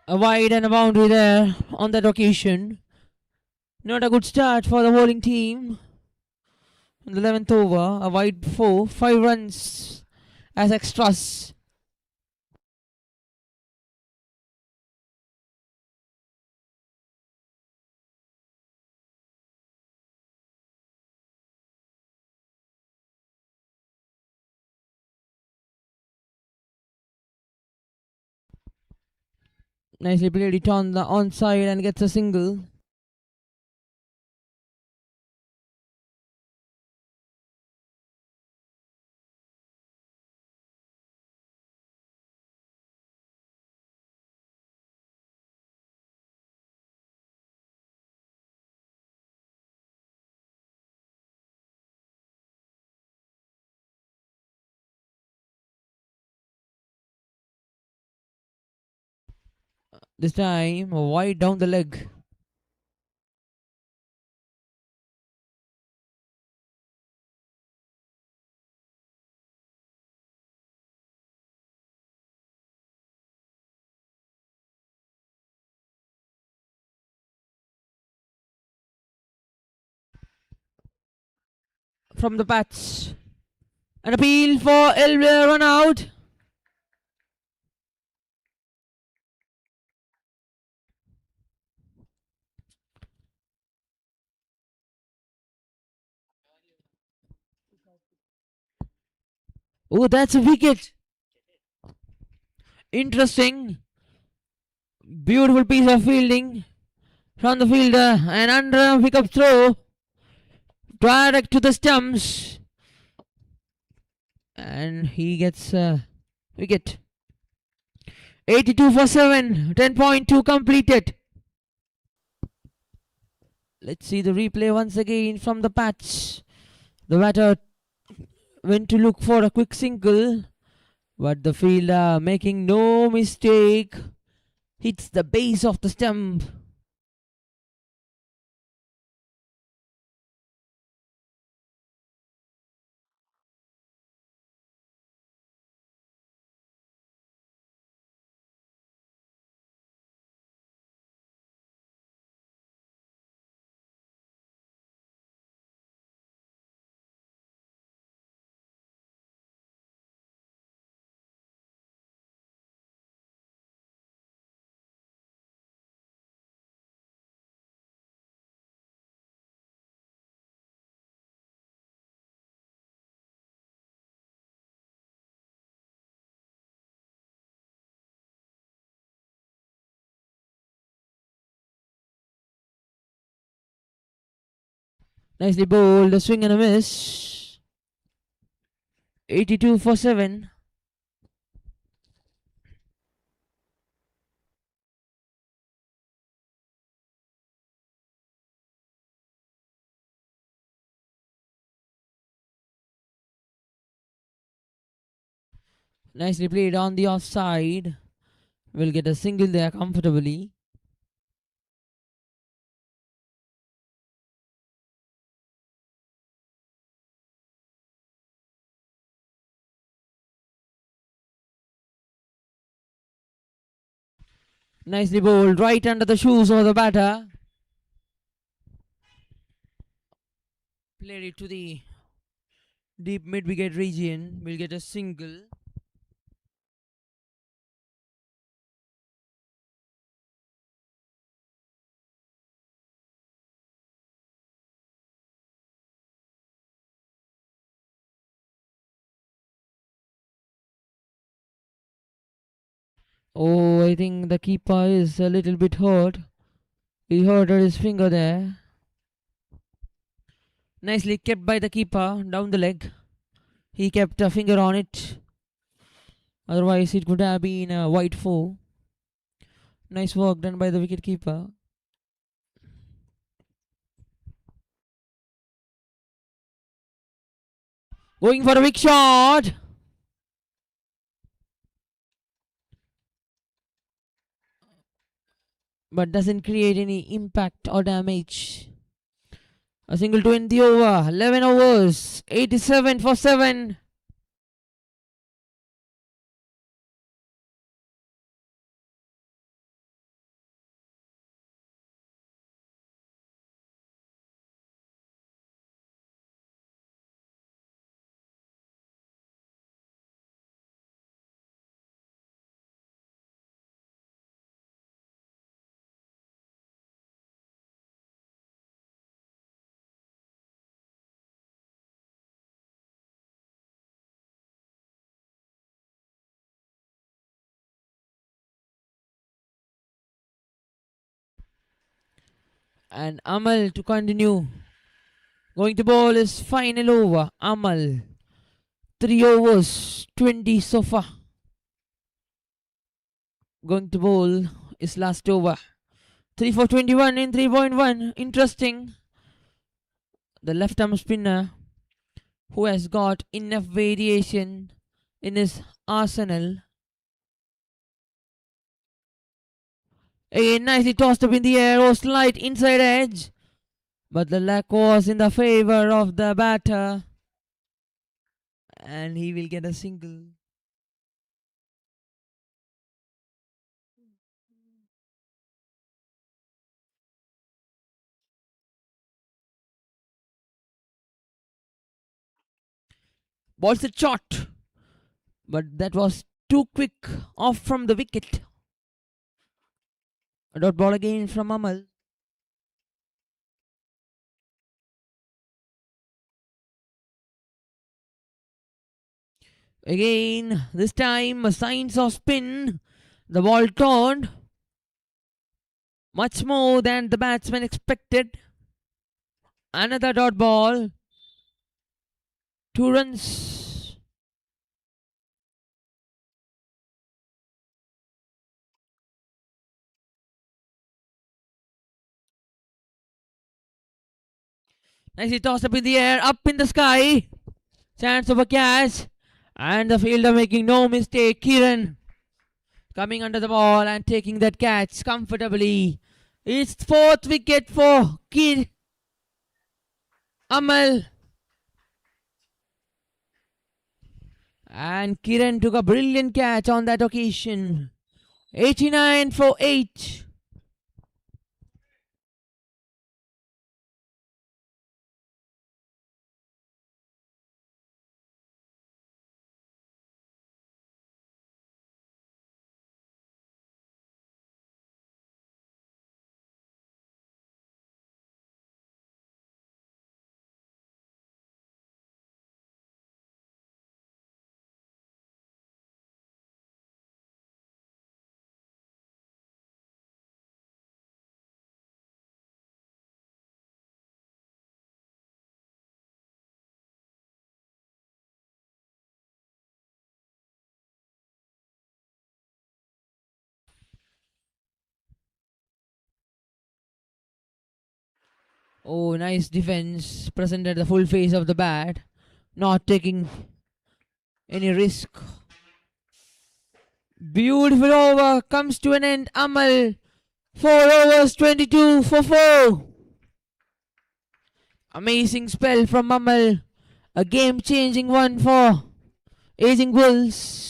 A wide and a boundary there on that occasion. Not a good start for the bowling team. On the 11th over, a wide 4, 5 runs as extras. Nicely played it on the onside and gets a single. This time, wide down the leg. From the bats. An appeal for Elway run out. Oh, that's a wicket. Interesting. Beautiful piece of fielding from the fielder. And under a pickup throw. Direct to the stumps. And he gets a wicket. 82 for 7. 10.2 completed. Let's see the replay once again from the patch. The batter went to look for a quick single, but the fielder, making no mistake, hits the base of the stump. Nicely bowled, a swing and a miss. 82 for 7. Nicely played on the offside. Will get a single there comfortably. Nicely bowled right under the shoes of the batter. Played it to the deep mid-wicket region. Will get a single. Oh, I think the keeper is a little bit hurt. He hurt his finger there. Nicely kept by the keeper down the leg. He kept a finger on it. Otherwise, it could have been a wide 4. Nice work done by the wicket keeper. Going for a big shot. But doesn't create any impact or damage. A single to end the over. 11 overs. 87 for 7. And Amal to continue. Going to bowl is final over. Amal. 3 overs. 20 so far. Going to bowl is last over. 3 for 21 in 3.1. Interesting. The left arm spinner who has got enough variation in his arsenal. Again, nicely tossed up in the air. Oh, slight inside edge. But the luck was in the favor of the batter. And he will get a single. Ball's a shot. But that was too quick off from the wicket. A dot ball again from Amal. Again, this time signs of spin. The ball turned. Much more than the batsman expected. Another dot ball. 2 runs. Nicely tossed up in the air, up in the sky. Chance of a catch. And the fielder making no mistake. Kiran coming under the ball and taking that catch comfortably. It's 4th wicket for Amal. And Kiran took a brilliant catch on that occasion. 89 for 8. Oh, nice defense. Presented the full face of the bat. Not taking any risk. Beautiful over. Comes to an end. Amal. 4 overs, 22 for 4. Amazing spell from Amal. A game-changing one for Aging Bulls.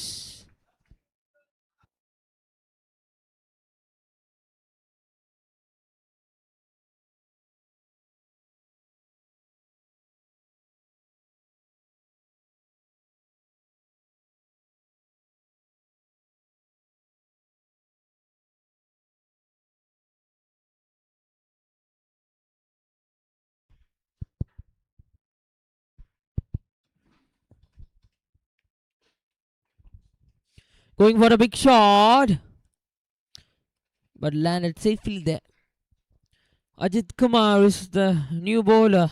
Going for a big shot, but landed safely there. Ajit Kumar is the new bowler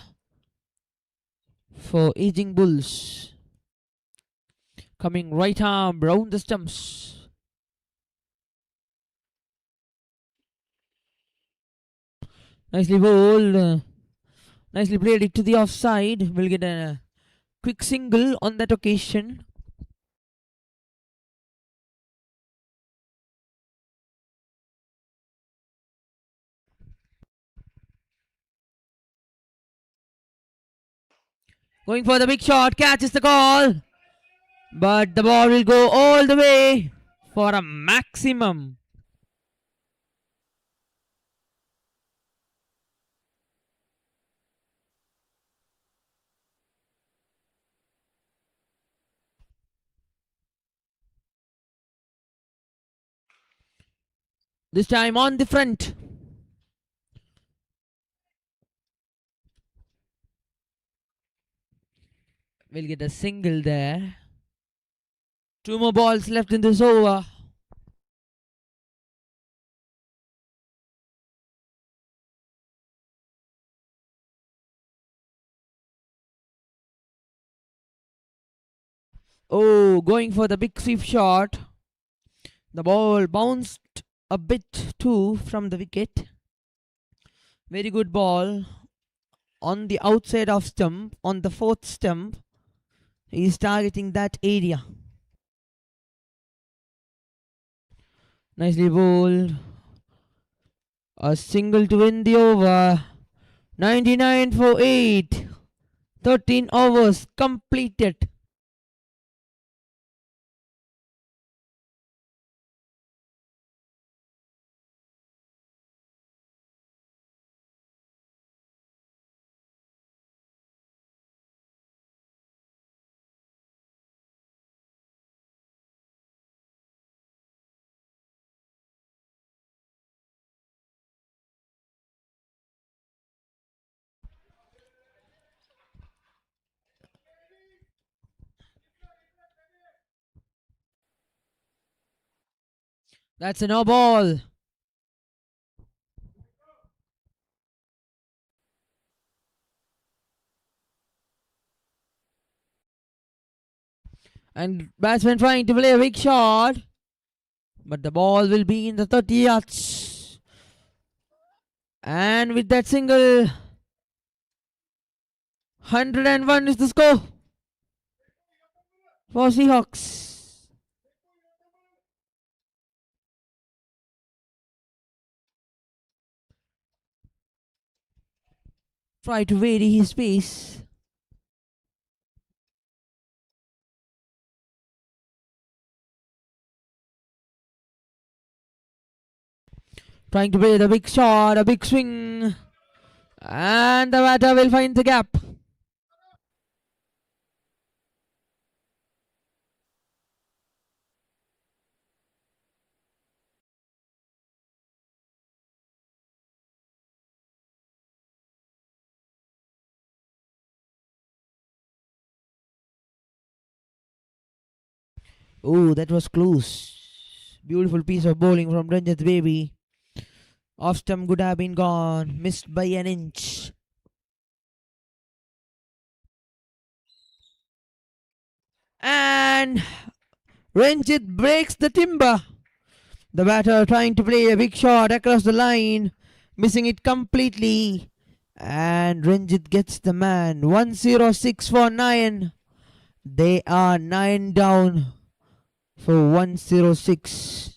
for Aging Bulls. Coming right arm round the stumps. Nicely bowled. Nicely played it to the offside. We'll get a quick single on that occasion. Going for the big shot, catches the call. But the ball will go all the way for a maximum. This time on the front. We'll get a single there. 2 more balls left in this over. Oh, going for the big sweep shot. The ball bounced a bit too from the wicket. Very good ball. On the outside of stump, on the 4th stump. He is targeting that area. Nicely bowled. A single to win the over. 99 for 8. 13 overs completed. That's a no ball. And batsman trying to play a big shot. But the ball will be in the 30 yards. And with that single, 101 is the score for Seahawks. Try to vary his pace. Trying to play the big shot, a big swing. And the batter will find the gap. Oh, that was close. Beautiful piece of bowling from Ranjit Baby. Off stump could have been gone. Missed by an inch. And Ranjit breaks the timber. The batter trying to play a big shot across the line. Missing it completely. And Ranjit gets the man. 106 for 9. They are 9 down for 106.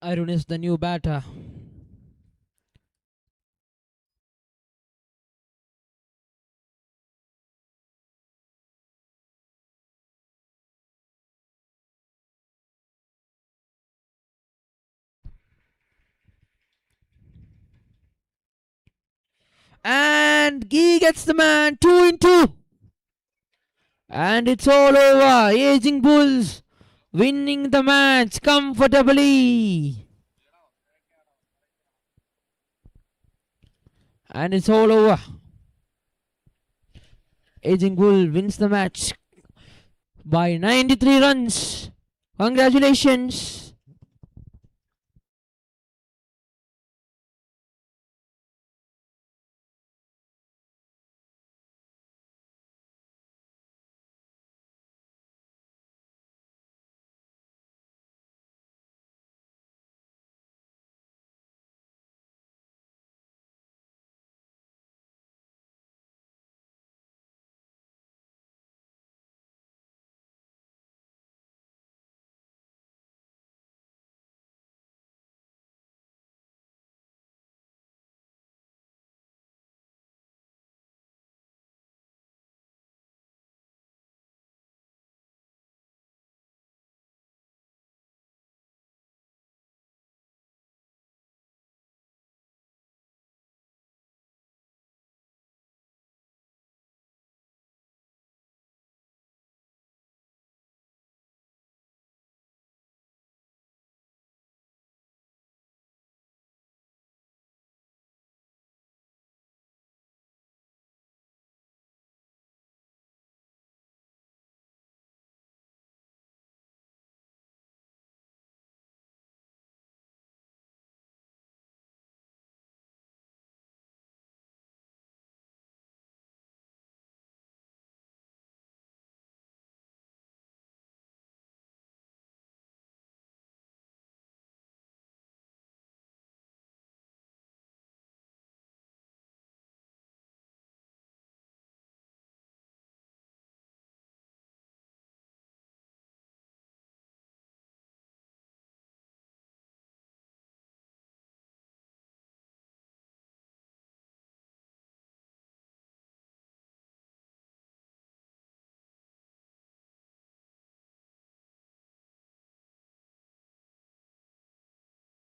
Arun is the new batter. And he gets the man. 2 in 2. And it's all over. Aging Bulls winning the match comfortably. And it's all over. Aging Bull wins the match by 93 runs. Congratulations.